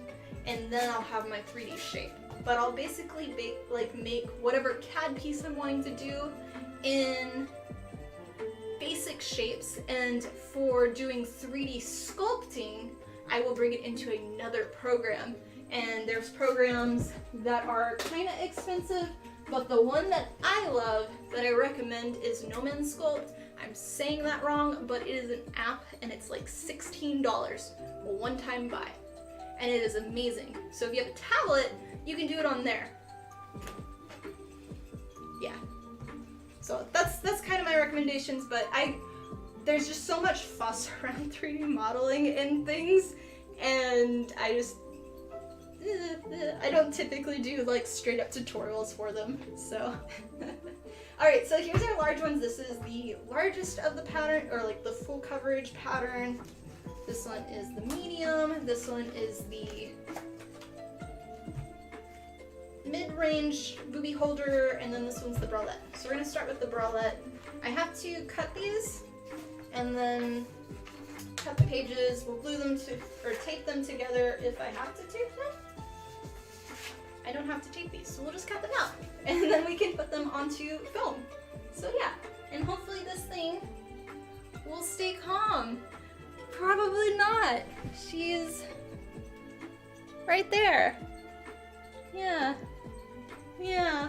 and then I'll have my 3D shape. But I'll basically make whatever CAD piece I'm wanting to do in basic shapes, and for doing 3D sculpting, I will bring it into another program. And there's programs that are kind of expensive, but the one that I love, that I recommend, is No Man's Sculpt. I'm saying that wrong, but it is an app, and it's like $16, a one-time buy. And it is amazing. So if you have a tablet, you can do it on there. Yeah. So that's kind of my recommendations, but there's just so much fuss around 3D modeling and things, and I don't typically do like straight up tutorials for them, so. Alright, so here's our large ones. This is the largest of the pattern, or like the full coverage pattern. This one is the medium. This one is the mid-range booby holder, and then this one's the bralette. So we're gonna start with the bralette. I have to cut these, and then cut the pages. We'll glue them or tape them together if I have to tape them. I don't have to tape these, so we'll just cut them out, and then we can put them onto film. So yeah, and hopefully this thing will stay calm. Probably not. She's right there. Yeah. Yeah.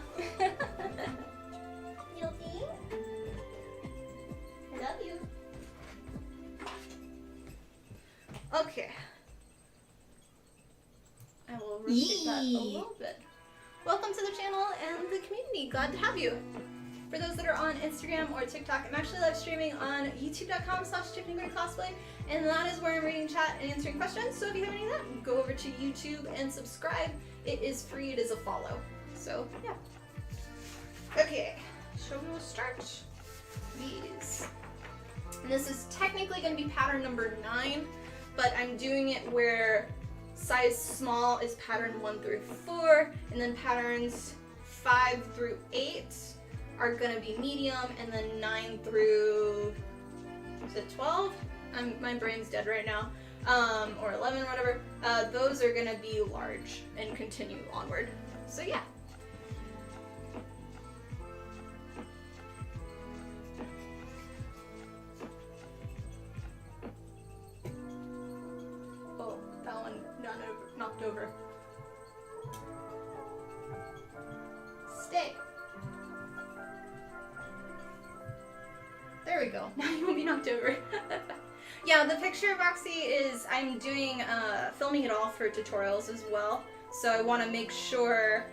Yuki? I love you. Okay. I will rotate that a little bit. Welcome to the channel and the community. Glad to have you. For those that are on Instagram or TikTok, I'm actually live streaming on youtube.com/TiffanyGrayCosplay, and that is where I'm reading chat and answering questions. So if you have any of that, go over to YouTube and subscribe. It is free, it is a follow. So yeah. Okay, so we'll start these. And this is technically going to be pattern number 9, but I'm doing it where size small is pattern 1 through 4, and then patterns 5 through 8 are gonna be medium, and then 9 through, is it 12? My brain's dead right now. Or 11, whatever. Those are gonna be large and continue onward. So yeah. Oh, that one knocked over. Stay. There we go. Now you won't be knocked over. Yeah, the picture boxy is, I'm doing, filming it all for tutorials as well. So I want to make sure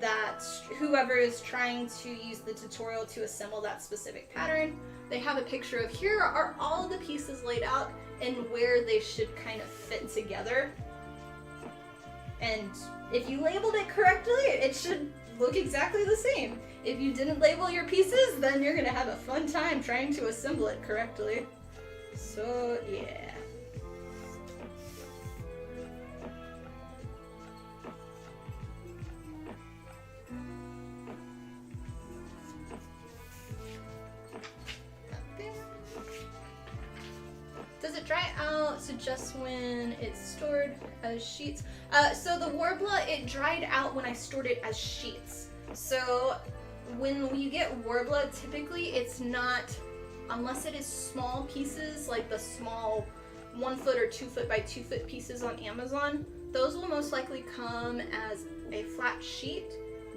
that whoever is trying to use the tutorial to assemble that specific pattern, they have a picture of here are all of the pieces laid out and where they should kind of fit together. And if you labeled it correctly, it should look exactly the same. If you didn't label your pieces, then you're gonna have a fun time trying to assemble it correctly. So yeah. Does it dry out? So just when it's stored as sheets? So the Warbler, it dried out when I stored it as sheets. So when you get Warbler, typically it's not, unless it is small pieces, like the small 1 foot or 2 foot by 2 foot pieces on Amazon, those will most likely come as a flat sheet.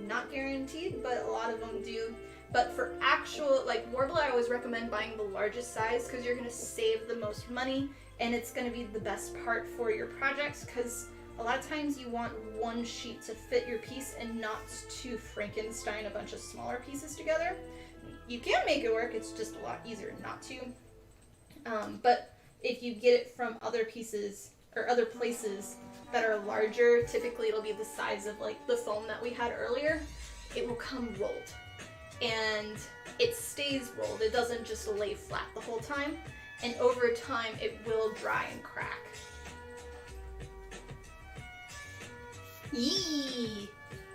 Not guaranteed, but a lot of them do. But for actual, like Warbler, I always recommend buying the largest size because you're going to save the most money, and it's going to be the best part for your projects, because A lot of times you want one sheet to fit your piece and not to Frankenstein a bunch of smaller pieces together. You can make it work, it's just a lot easier not to. But if you get it from other pieces or other places that are larger, typically it'll be the size of like the foam that we had earlier, it will come rolled. And it stays rolled, it doesn't just lay flat the whole time. And over time, it will dry and crack. Yee!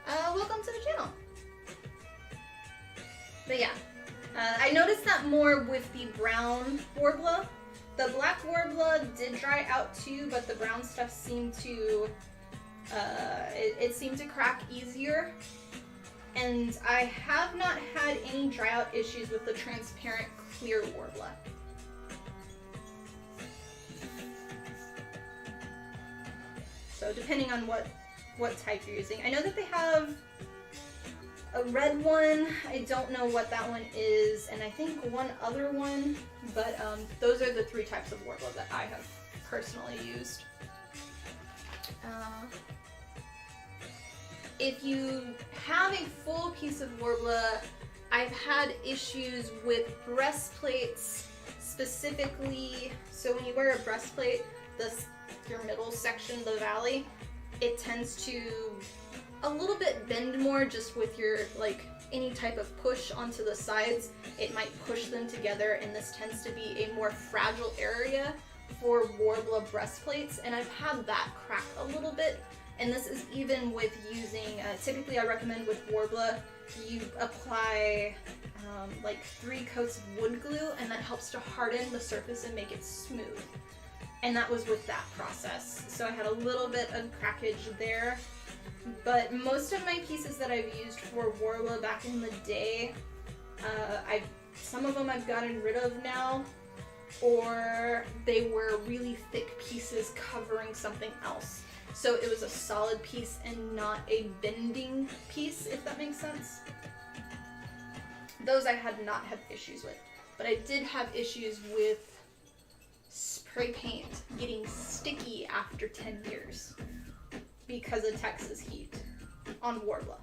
Welcome to the channel. But yeah, I noticed that more with the brown warbler. The black warbler did dry out too, but the brown stuff seemed to, it seemed to crack easier. And I have not had any dry out issues with the transparent clear warbler. So depending on what type you're using. I know that they have a red one. I don't know what that one is, and I think one other one, but those are the 3 types of warbler that I have personally used. If you have a full piece of warbler, I've had issues with breastplates specifically. So when you wear a breastplate, your middle section, the valley, it tends to a little bit bend more just with your, like, any type of push onto the sides. It might push them together, and this tends to be a more fragile area for warbler breastplates, and I've had that crack a little bit. And this is even with using, typically I recommend with warbler, you apply like 3 coats of wood glue, and that helps to harden the surface and make it smooth. And that was with that process. So I had a little bit of crackage there. But most of my pieces that I've used for warbler back in the day, some of them I've gotten rid of now, or they were really thick pieces covering something else. So it was a solid piece and not a bending piece, if that makes sense. Those I had not had issues with. But I did have issues with spray paint getting sticky after 10 years because of Texas heat on warbler.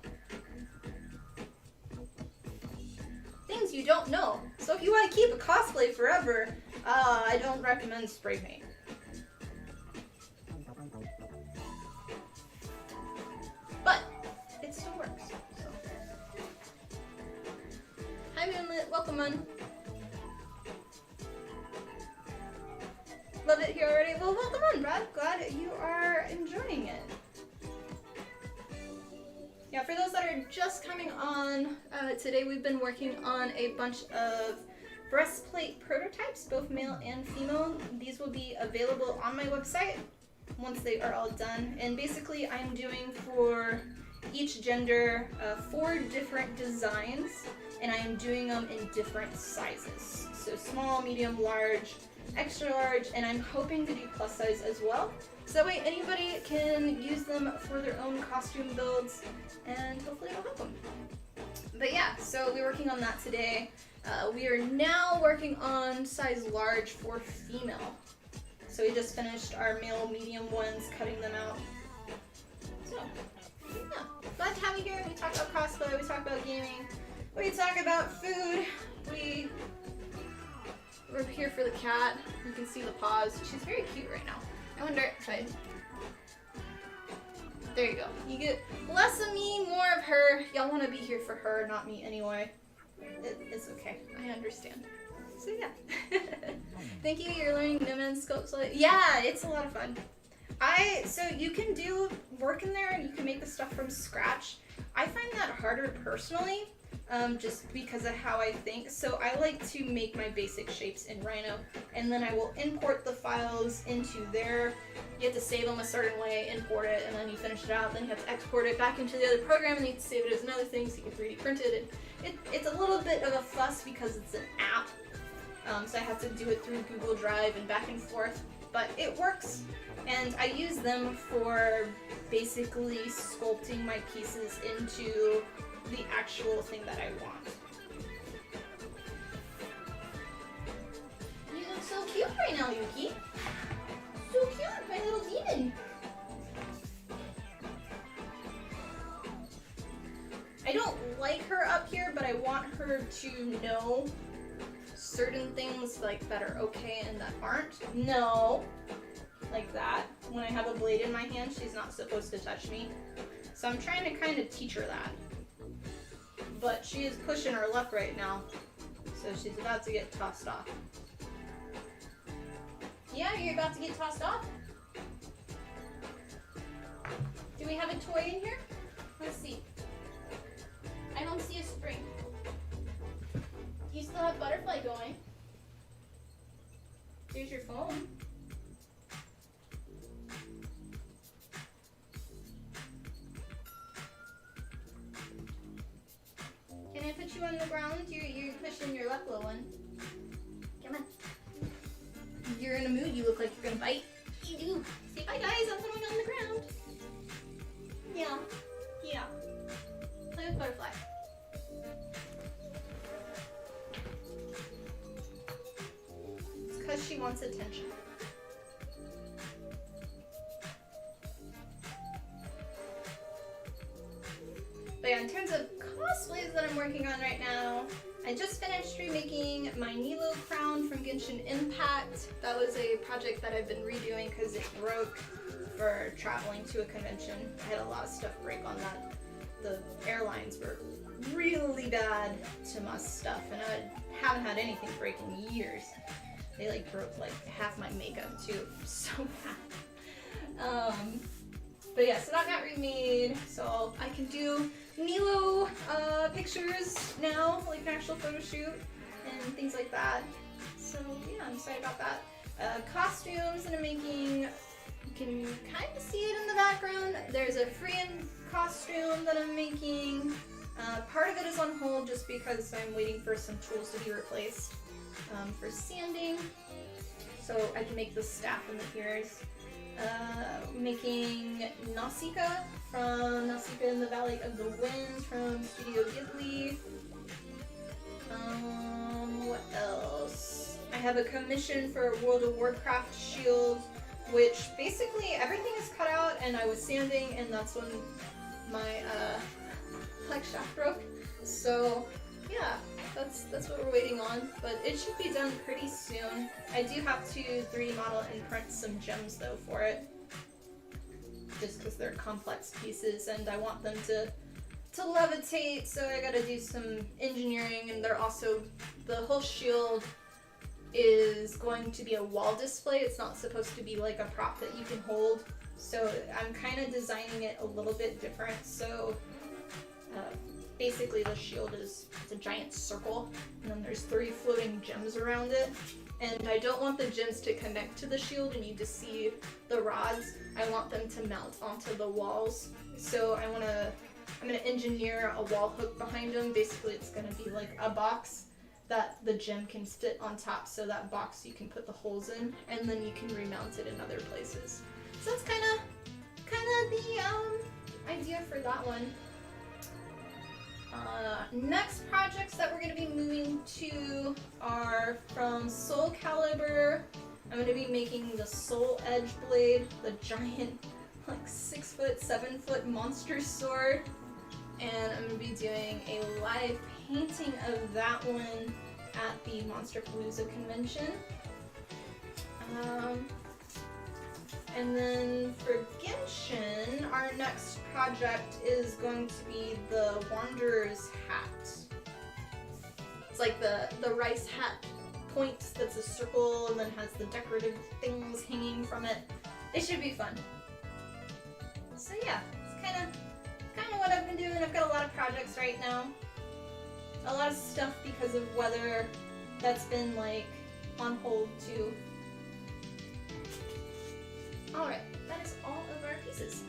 Things you don't know. So if you want to keep a cosplay forever, I don't recommend spray paint. But it still works. So. Hi Moonlit, welcome on. Love it here already. Well, welcome on, Brad. Glad you are enjoying it. Yeah, for those that are just coming on, today we've been working on a bunch of breastplate prototypes, both male and female. These will be available on my website once they are all done. And basically I'm doing for each gender 4 different designs, and I am doing them in different sizes. So small, medium, large, extra large, and I'm hoping to do plus size as well. So that way anybody can use them for their own costume builds, and hopefully it'll help them. But yeah, so we're working on that today. We are now working on size large for female. So we just finished our male medium ones, cutting them out. So, yeah, glad to have you here. We talk about cosplay, we talk about gaming, we talk about food, we're here for the cat. You can see the paws. She's very cute right now. I wonder if I... There you go. You get less of me, more of her. Y'all want to be here for her, not me anyway. It's okay. I understand. So yeah. Thank you. You're learning Nimen sculpts. Yeah, it's a lot of fun. So you can do work in there and you can make the stuff from scratch. I find that harder personally. Just because of how I think. So I like to make my basic shapes in Rhino, and then I will import the files into there. You have to save them a certain way, import it, and then you finish it out. Then you have to export it back into the other program, and you have to save it as another thing so you can 3D print it. And it's a little bit of a fuss because it's an app. So I have to do it through Google Drive and back and forth, but it works. And I use them for basically sculpting my pieces into the actual thing that I want. You look so cute right now, Yuki. So cute, my little demon. I want her to know certain things like that are okay and that aren't. No, like that. When I have a blade in my hand, she's not supposed to touch me. So I'm trying to kind of teach her that. But she is pushing her luck right now. So she's about to get tossed off. Yeah, you're about to get tossed off? Do we have a toy in here? Let's see. I don't see a spring. You still have butterfly going. Here's your phone. Can I put you on the ground? You're pushing your luck, little one. Come on. You're in a mood. You look like you're gonna bite. You do. Say bye, guys. I'm going on the ground. Yeah. Yeah. Play with butterfly. It's because she wants attention. But yeah, in terms of cosplays that I'm working on right now, I just finished remaking my Nilo crown from Genshin Impact. That was a project that I've been redoing because it broke for traveling to a convention. I had a lot of stuff break on that. The airlines were really bad to my stuff, and I haven't had anything break in years. They like broke like half my makeup too. So bad. But yeah, so that got remade, so I can do Nilo pictures now, like an actual photo shoot and things like that. So yeah, I'm excited about that. Costumes that I'm making, you can kind of see it in the background. There's a Freean costume that I'm making. Part of it is on hold just because I'm waiting for some tools to be replaced for sanding, so I can make the staff and the ears. Making Nausicaa from Nausicaa in the Valley of the Wind from Studio Ghibli. What else? I have a commission for a World of Warcraft shield, which basically everything is cut out and I was sanding, and that's when my flex shaft broke. So yeah, that's what we're waiting on, but it should be done pretty soon. I do have to 3D model and print some gems though for it, just because they're complex pieces and I want them to levitate, so I gotta do some engineering. And they're also, the whole shield is going to be a wall display. It's not supposed to be like a prop that you can hold, so I'm kind of designing it a little bit different. So basically the shield is, it's a giant circle, and then there's 3 floating gems around it, and I don't want the gems to connect to the shield and you just see the rods. I want them to mount onto the walls, so I'm gonna engineer a wall hook behind them. Basically it's gonna be like a box that the gem can fit on top, so that box you can put the holes in, and then you can remount it in other places. So that's kind of the idea for that one. Next projects that we're going to be moving to are from Soul Calibur. I'm going to be making the Soul Edge blade, the giant like 6-foot, 7-foot monster sword, and I'm going to be doing a live painting of that one at the Monsterpalooza convention. And then for Genshin, our next project is going to be the Wanderer's hat. It's like the rice hat point that's a circle and then has the decorative things hanging from it. It should be fun. So yeah, it's kind of what I've been doing. I've got a lot of projects right now. A lot of stuff because of weather that's been like on hold too. Alright, that is all of our pieces.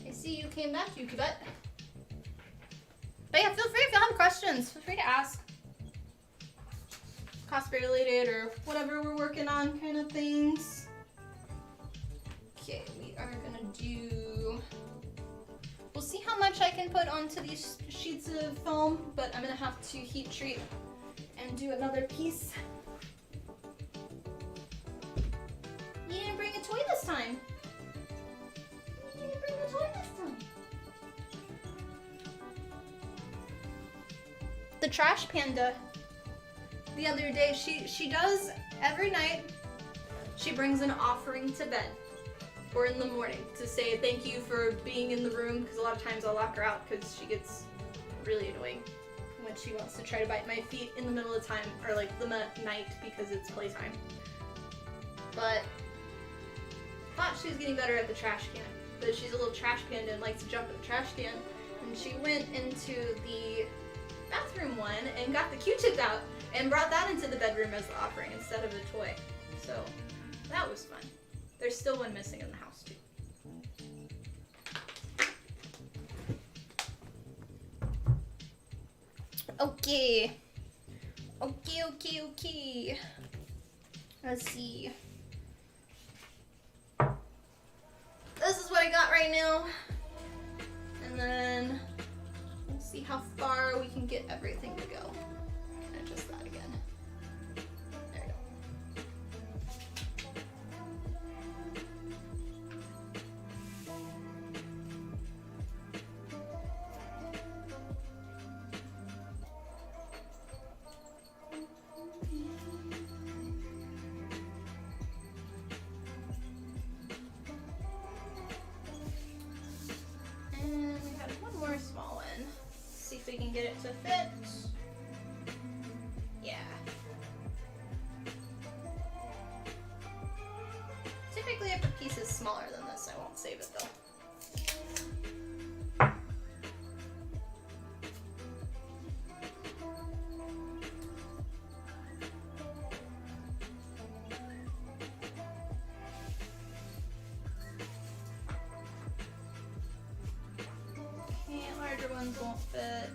I see you came back, Yuki butt. But yeah, feel free if you have questions. Feel free to ask. Cosplay related or whatever we're working on kind of things. Okay, we are gonna do... We'll see how much I can put onto these sheets of foam, but I'm gonna have to heat treat and do another piece. the trash panda the other day. She does every night. She brings an offering to bed or in the morning to say thank you for being in the room, because a lot of times I'll lock her out because she gets really annoying when she wants to try to bite my feet in the middle of time, or like the night, because it's playtime. But I thought she was getting better at the trash can, but she's a little trash panda and likes to jump in the trash can. And she went into the bathroom one and got the Q-tip out and brought that into the bedroom as the offering instead of a toy. So that was fun. There's still one missing in the house too. Okay. Okay. Let's see. This is what I got right now. And then we'll see how far we can get everything to go. And adjust that again. There we go. And we have one more small one. Let's see if we can get it to fit. Yeah. Typically if a piece is smaller than this, I won't save it though. Larger ones won't fit.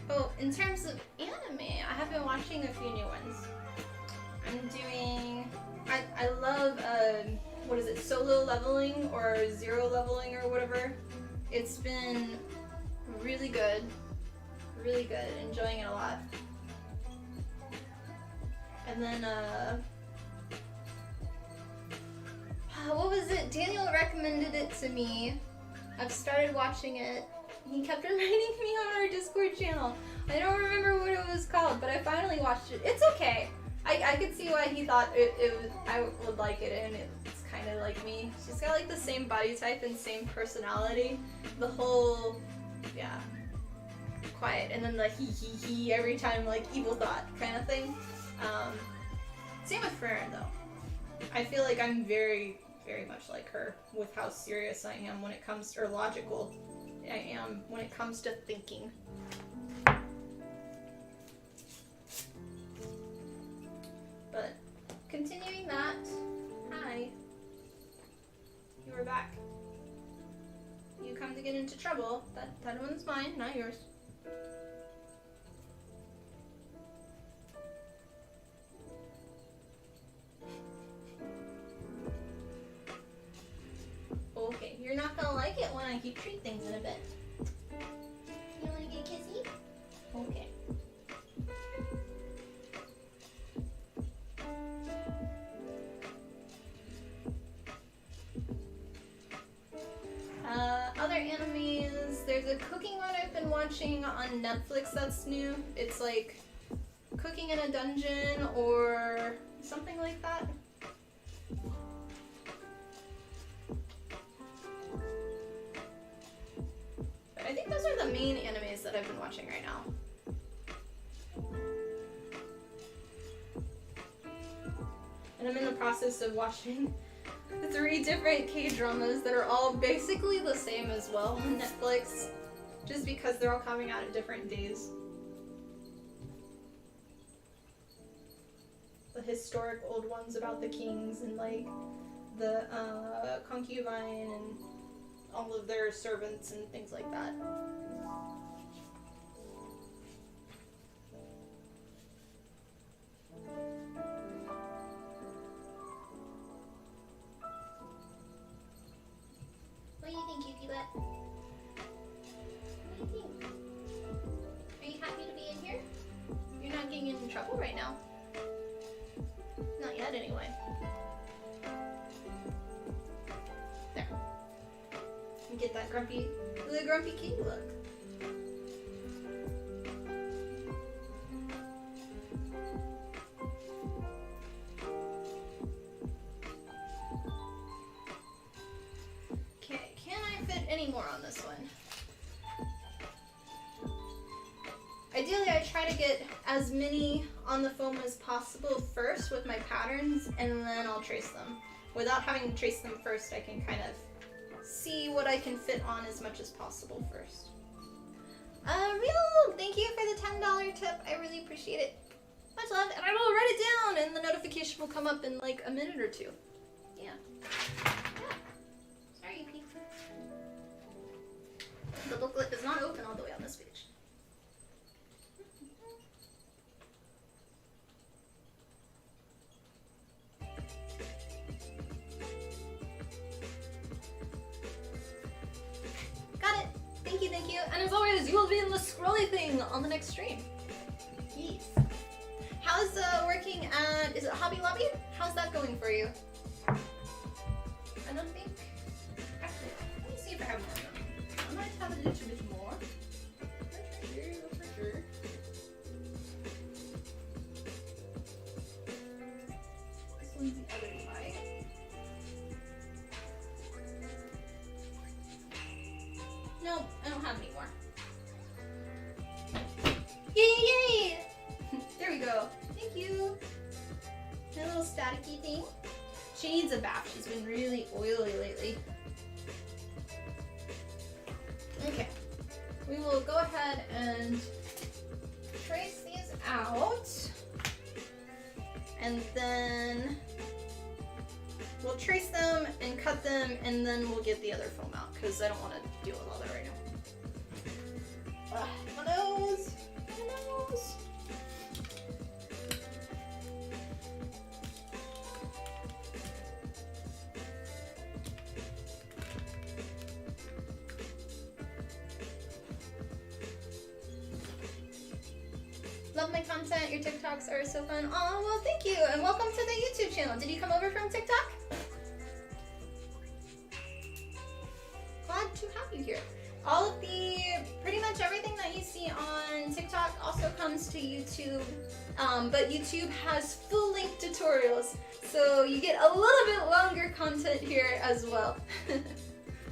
Oh, in terms of anime, I have been watching a few new ones. I'm doing, I love, what is it, solo leveling or zero leveling or whatever. It's been really good, enjoying it a lot. And then, what was it? Daniel recommended it to me. I've started watching it. He kept reminding me on our Discord channel. I don't remember what it was called, but I finally watched it. It's okay. I could see why he thought I would like it, and it's kind of like me. She's got like the same body type and same personality. The whole, yeah, quiet, and then the he every time, like evil thought kind of thing. Same with Farron though. I feel like I'm very much like her with how serious I am when it comes to, or logical I am when it comes to thinking. But continuing that, hi, you are back. You come to get into trouble. That one's mine, not yours. Okay, you're not gonna like it when I keep treat things in a bit. You wanna get kissy? Okay. Other animes, there's a cooking one I've been watching on Netflix that's new. It's like cooking in a dungeon or something like that. But I think those are the main animes that I've been watching right now. And I'm in the process of watching 3 different K-dramas that are all basically the same as well on Netflix, just because they're all coming out at different days. The historic old ones about the kings and like the concubine and all of their servants and things like that. What do you think, Yuki butt? painting. Are you happy to be in here? You're not getting in trouble right now. Not yet, anyway. There. And get that grumpy, really grumpy kitty look. Okay, can I fit any more on this one? Ideally, I try to get as many on the foam as possible first with my patterns, and then I'll trace them. Without having to trace them first, I can kind of see what I can fit on as much as possible first. Real, thank you for the $10 tip. I really appreciate it. Much love, and I will write it down, and the notification will come up in like a minute or two. Yeah. Sorry, Yuki. The booklet is not open all the way on this page. Got it. Thank you. And as always, you will be in the scrolly thing on the next stream. Yes. How's working at, is it Hobby Lobby? How's that going for you? I don't think, actually, let me see if I have more of them. I might have a little bit more. For sure. This one's the other side. No, I don't have any more. Yay! There we go. Thank you. My little staticky thing. She needs a bath. She's been really oily lately. Okay. We will go ahead and trace these out. And then we'll trace them and cut them, and then we'll get the other foam out because I don't want to deal with all that right now. My nose! My nose! Love my content. Your TikToks are so fun. Oh, well, thank you. And welcome to the YouTube channel. Did you come over from TikTok? Glad to have you here. All of pretty much everything that you see on TikTok also comes to YouTube. But YouTube has full-length tutorials. So you get a little bit longer content here as well.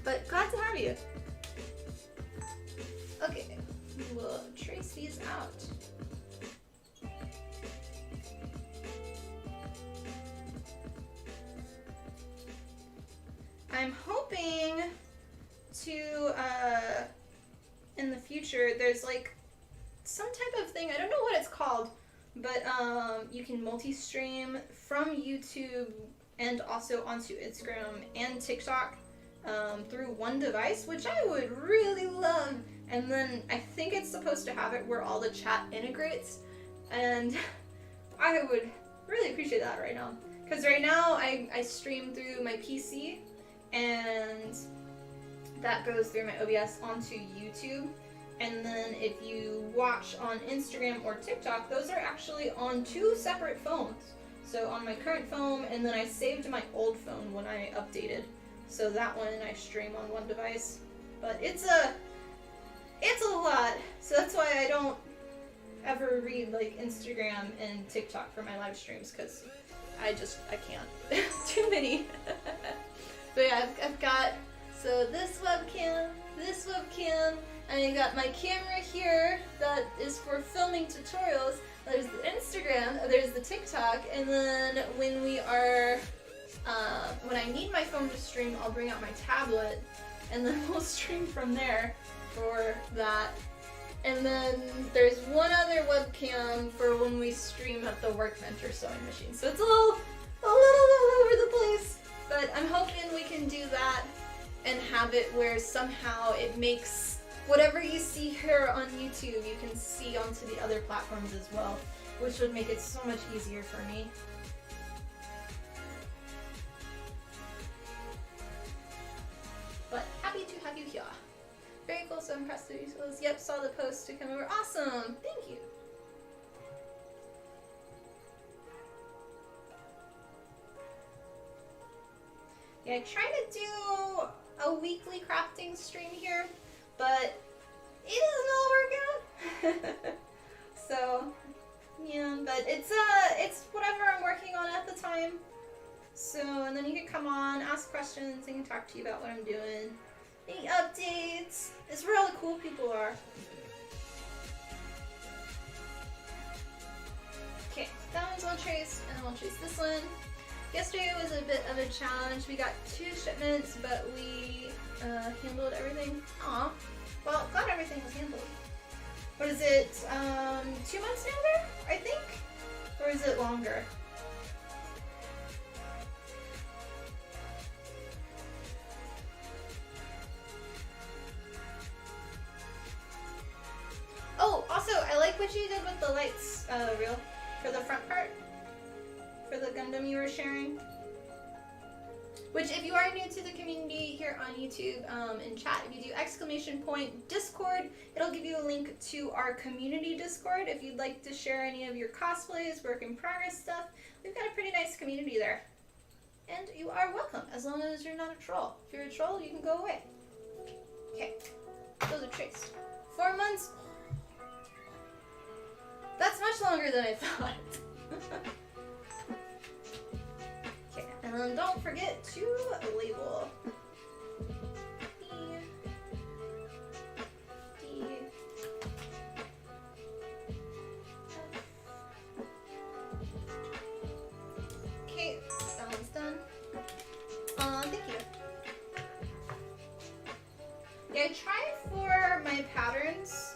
But glad to have you. Okay, we'll trace these out. I'm hoping to, in the future, there's like some type of thing, I don't know what it's called, but you can multi-stream from YouTube and also onto Instagram and TikTok through one device, which I would really love. And then I think it's supposed to have it where all the chat integrates, and I would really appreciate that right now. Because right now I stream through my PC, and that goes through my OBS onto YouTube. And then if you watch on Instagram or TikTok, those are actually on two separate phones. So on my current phone, and then I saved my old phone when I updated. So that one I stream on one device. But it's a lot. So that's why I don't ever read like Instagram and TikTok for my live streams, because I can't. Too many. But yeah, I've got, so this webcam, and I got my camera here that is for filming tutorials. There's the Instagram, there's the TikTok, and then when we are, when I need my phone to stream, I'll bring out my tablet, and then we'll stream from there for that. And then there's one other webcam for when we stream at the Workmentor sewing machine. So it's a little all over the place. But I'm hoping we can do that and have it where somehow it makes whatever you see here on YouTube, you can see onto the other platforms as well, which would make it so much easier for me. But happy to have you here. Very cool, so impressed Yep, saw the post to come over. Awesome. Thank you. Yeah, I try to do a weekly crafting stream here, but it doesn't all work out. So, yeah, but it's whatever I'm working on at the time. So, and then you can come on, ask questions, I can talk to you about what I'm doing. Any updates? It's where all the cool people are. Okay, that one's all traced, and then we'll trace this one. Yesterday was a bit of a challenge. We got 2 shipments, but we handled everything. Aw. Well, glad everything was handled. What is it, 2 months now there, I think? Or is it longer? Oh, also, I like what you did with the lights, reel, for the front part. For the Gundam you were sharing. Which, if you are new to the community here on YouTube, in chat, if you do ! Discord, it'll give you a link to our community Discord if you'd like to share any of your cosplays, work in progress stuff. We've got a pretty nice community there. And you are welcome, as long as you're not a troll. If you're a troll, you can go away. Okay, those are traced. 4 months? That's much longer than I thought. Okay, and then don't forget to label. Okay, that one's done. Thank you. Yeah, I try for my patterns.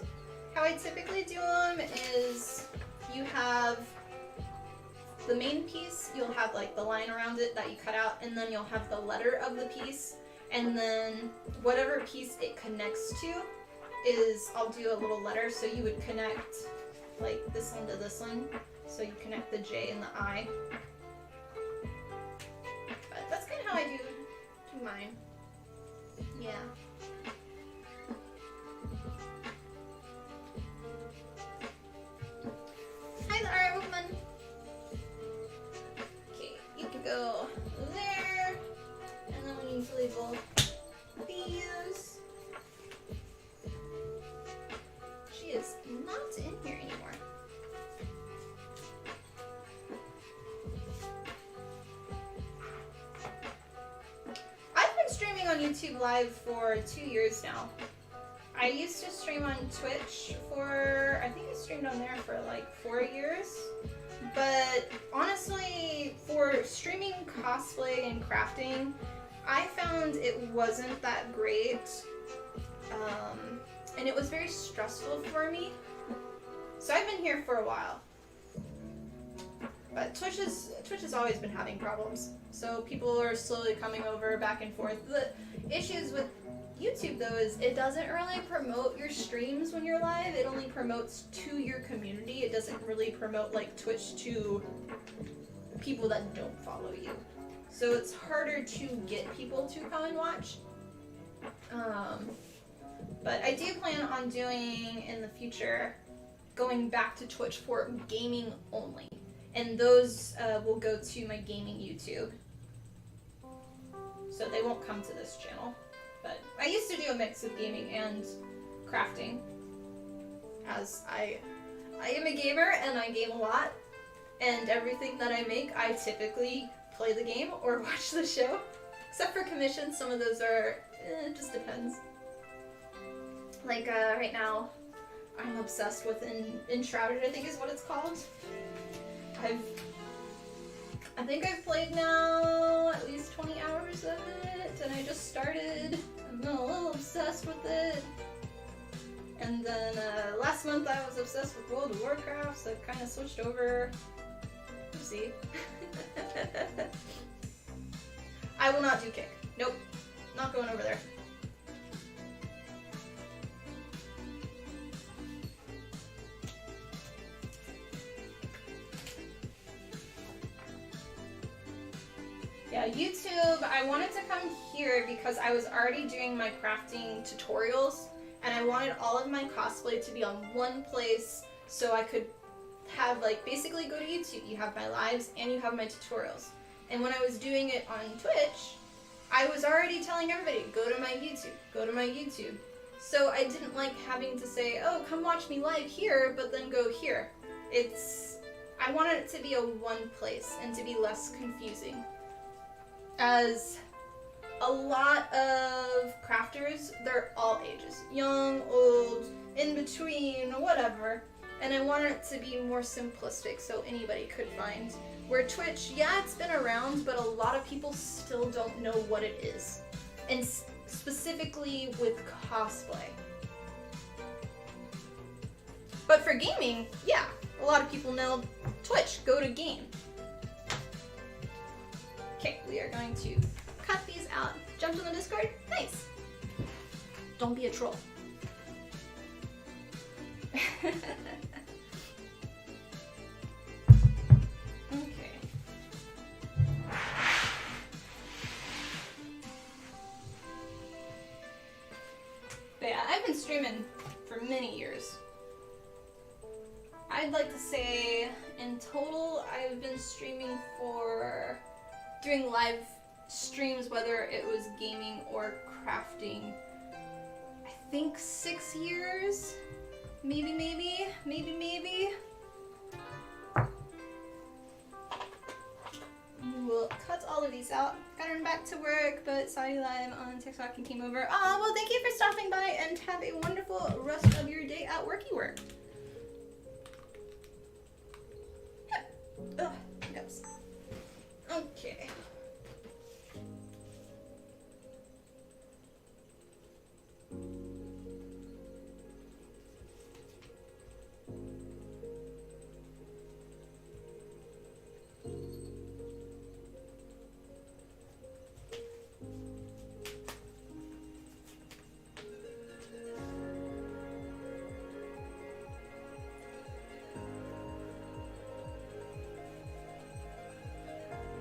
How I typically do them is you have the main piece, you'll have like the line around it that you cut out, and then you'll have the letter of the piece, and then whatever piece it connects to is, I'll do a little letter, so you would connect like this one to this one, so you connect the J and the I. But that's kind of how I do mine. Yeah. Hi there, Pokemon. Okay, you can go there, and then we need to label these. She is not in here anymore. I've been streaming on YouTube Live for 2 years now. I used to stream on Twitch for, I think I streamed on there for like 4 years. But honestly, for streaming cosplay and crafting, I found it wasn't that great. And it was very stressful for me. So I've been here for a while. But Twitch has always been having problems. So people are slowly coming over back and forth. The issues with YouTube though is it doesn't really promote your streams when you're live. It only promotes to your community. It doesn't really promote like Twitch to people that don't follow you. So it's harder to get people to come and watch. But I do plan on doing in the future going back to Twitch for gaming only. And those will go to my gaming YouTube. So they won't come to this channel. But I used to do a mix of gaming and crafting, as I am a gamer and I game a lot, and everything that I make, I typically play the game or watch the show. Except for commissions, some of those are, it just depends. Like right now, I'm obsessed with Enshrouded, I think is what it's called. I think I've played now at least 20 hours of it, and I just started. I'm a little obsessed with it. And then last month I was obsessed with World of Warcraft, so I kind of switched over. See? I will not do kick. Nope. Not going over there. Yeah, YouTube, I wanted to come here because I was already doing my crafting tutorials, and I wanted all of my cosplay to be on one place so I could have, like, basically go to YouTube. You have my lives and you have my tutorials. And when I was doing it on Twitch, I was already telling everybody, go to my YouTube, go to my YouTube. So I didn't like having to say, oh, come watch me live here, but then go here. I wanted it to be a one place and to be less confusing. As a lot of crafters, they're all ages. Young, old, in between, whatever. And I wanted it to be more simplistic so anybody could find. Where Twitch, yeah, it's been around, but a lot of people still don't know what it is. And specifically with cosplay. But for gaming, yeah, a lot of people know Twitch, go to game. Okay, we are going to cut these out. Jumped on the Discord? Nice. Don't be a troll. Okay. But yeah, I've been streaming for many years. I'd like to say in total I've been streaming for, doing live streams, whether it was gaming or crafting, I think 6 years? Maybe. We'll cut all of these out. Gotta run back to work, but saw you live on TikTok and came over. Well, thank you for stopping by and have a wonderful rest of your day at worky work. Ugh, hiccups. Okay.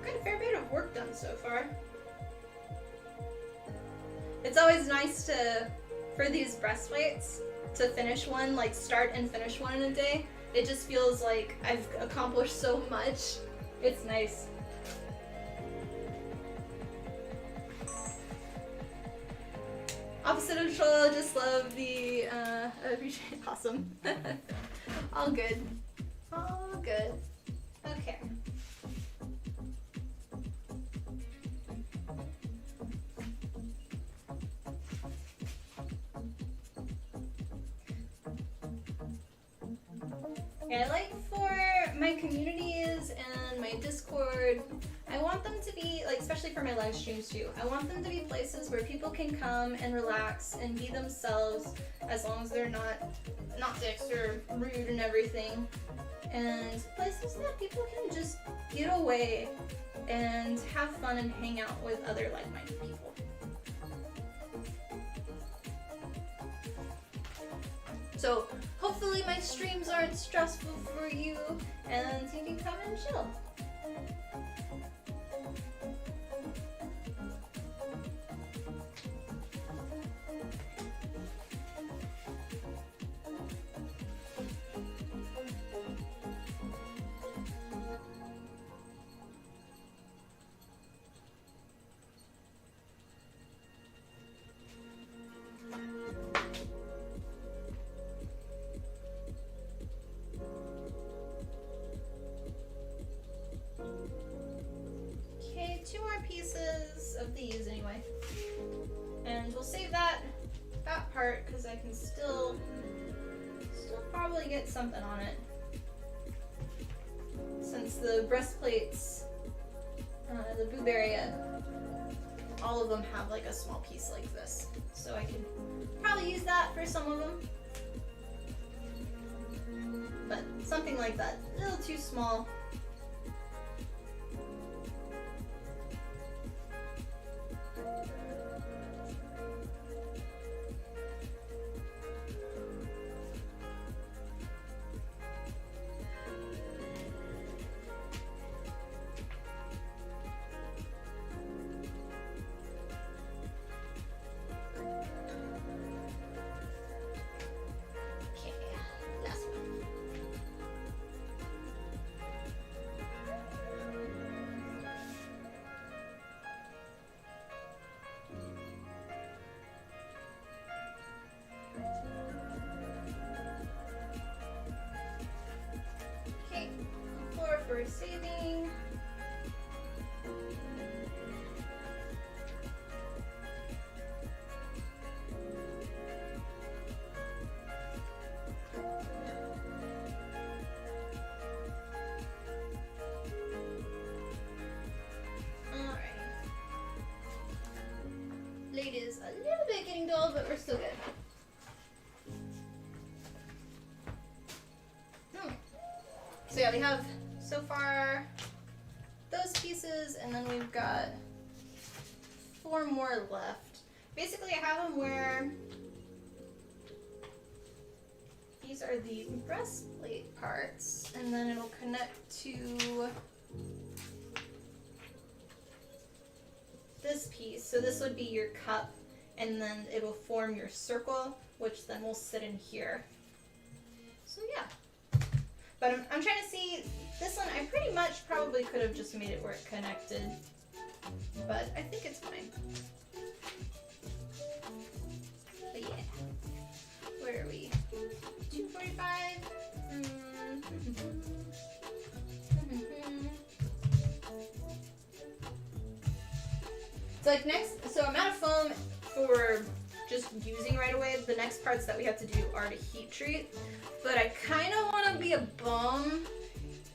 Got a fair bit of work done so far. It's always nice for these breastplates, to finish one, like start and finish one in a day. It just feels like I've accomplished so much. It's nice. Opposite of troll, just love the, appreciate, awesome. All good. All good. Okay. Yeah, like for my communities and my Discord, I want them to be, like, especially for my live streams too, I want them to be places where people can come and relax and be themselves, as long as they're not dicks or rude and everything. And places that people can just get away and have fun and hang out with other like-minded people. So hopefully my streams aren't stressful for you and you can come and chill. Pieces of these anyway, and we'll save that part because I can still probably get something on it, since the breastplates, the boob area, all of them have like a small piece like this, so I can probably use that for some of them, but something like that, a little too small. Blade is a little bit getting dull, but we're still good. So yeah, we have so far those pieces, and then we've got 4 more left. Basically, I have them where these are the breastplate parts, and then it'll connect to this piece. So this would be your cup, and then it'll form your circle, which then will sit in here. So yeah. But I'm trying to see, this one I pretty much probably could have just made it where it connected, but I think it's fine. But yeah, where are we? 245. So like so I'm out of foam for just using right away. The next parts that we have to do are to heat treat. But I kind of want to be a bum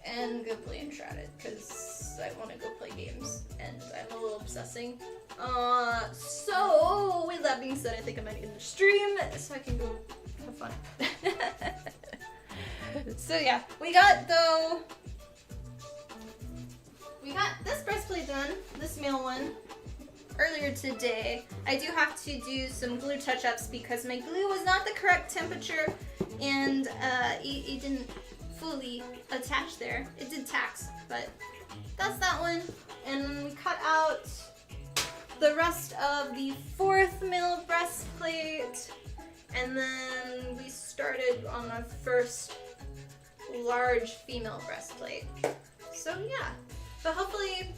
and go play Uncharted because I want to go play games and I'm a little obsessing. So with that being said, I think I might end the stream so I can go have fun. So yeah, we got this breastplate done, this male one, earlier today. I do have to do some glue touch-ups because my glue was not the correct temperature and it didn't fully attach there. It did tax, but that's that one. And we cut out the rest of the 4th male breastplate, and then we started on our first large female breastplate. So yeah, but hopefully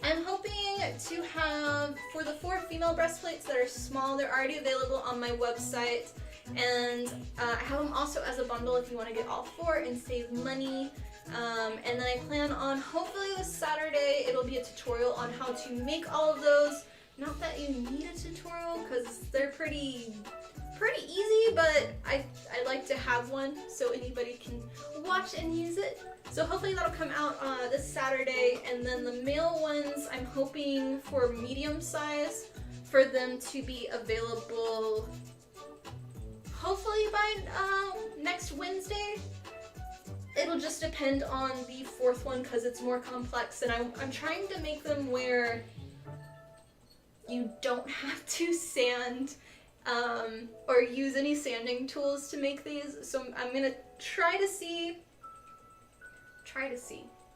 I'm hoping to have, for the 4 female breastplates that are small, they're already available on my website, and I have them also as a bundle if you want to get all 4 and save money. And then I plan on, hopefully this Saturday, it'll be a tutorial on how to make all of those. Not that you need a tutorial, because they're pretty easy, but I like to have one so anybody can watch and use it. So hopefully that'll come out this Saturday, and then the male ones I'm hoping for medium size for them to be available hopefully by next Wednesday. It'll just depend on the 4th one because it's more complex, and I'm trying to make them where you don't have to sand or use any sanding tools to make these. So I'm gonna try to see.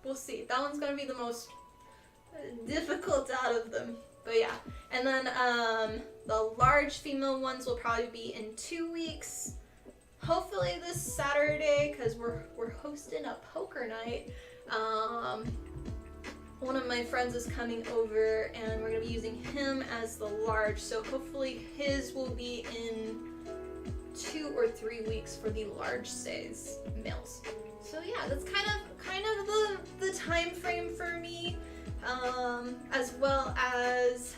We'll see. That one's gonna be the most difficult out of them. But yeah. And then the large female ones will probably be in 2 weeks. Hopefully this Saturday, because we're hosting a poker night. One of my friends is coming over and we're gonna be using him as the large. So hopefully his will be in 2 or 3 weeks for the large size males. So yeah, that's kind of the time frame for me, as well as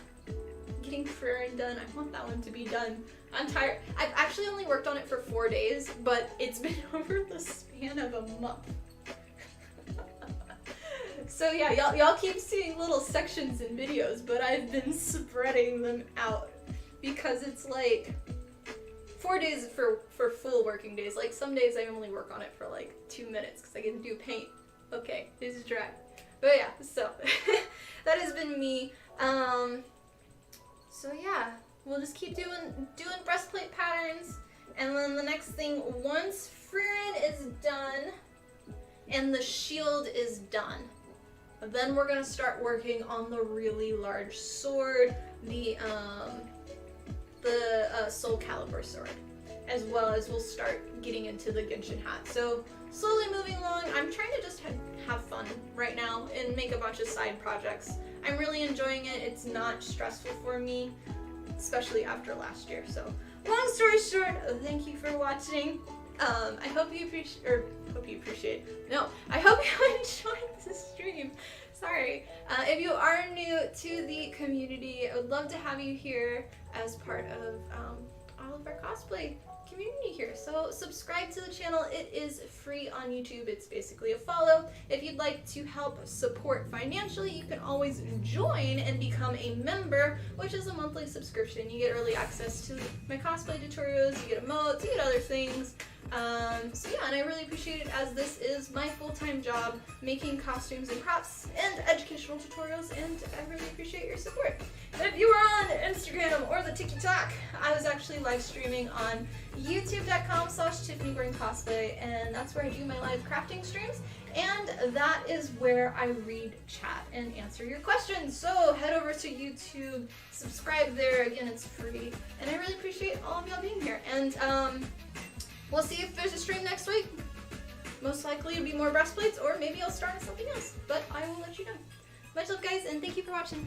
getting Ferrin done. I want that one to be done. I'm tired. I've actually only worked on it for 4 days, but it's been over the span of a month. So yeah, y'all keep seeing little sections in videos, but I've been spreading them out because it's like 4 days for full working days. Like some days I only work on it for like 2 minutes because I get to do paint. Okay, this is dry. But yeah, so that has been me. So yeah, we'll just keep doing breastplate patterns, and then the next thing, once Ferrin is done and the shield is done, then we're gonna start working on the really large sword, the Soul Calibur sword, as well as we'll start getting into the Genshin hat. So slowly moving along. I'm trying to just have fun right now and make a bunch of side projects. I'm really enjoying it. It's not stressful for me, especially after last year. So long story short, thank you for watching. I hope you appreciate. No, I hope you enjoyed this stream. Sorry. If you are new to the community, I would love to have you here as part of all of our cosplay community here. So subscribe to the channel. It is free on YouTube. It's basically a follow. If you'd like to help support financially, you can always join and become a member, which is a monthly subscription. You get early access to my cosplay tutorials, you get emotes, you get other things. So yeah, and I really appreciate it, as this is my full-time job, making costumes and props and educational tutorials, and I really appreciate your support. And if you were on Instagram or the TikTok, I was actually live streaming on youtube.com/TiffanyGordonCosplay, and that's where I do my live crafting streams, and that is where I read chat and answer your questions. So head over to YouTube, subscribe there. Again, it's free, and I really appreciate all of y'all being here. And we'll see if there's a stream next week. Most likely it'll be more breastplates, or maybe I'll start on something else, but I will let you know. Much love, guys, and thank you for watching.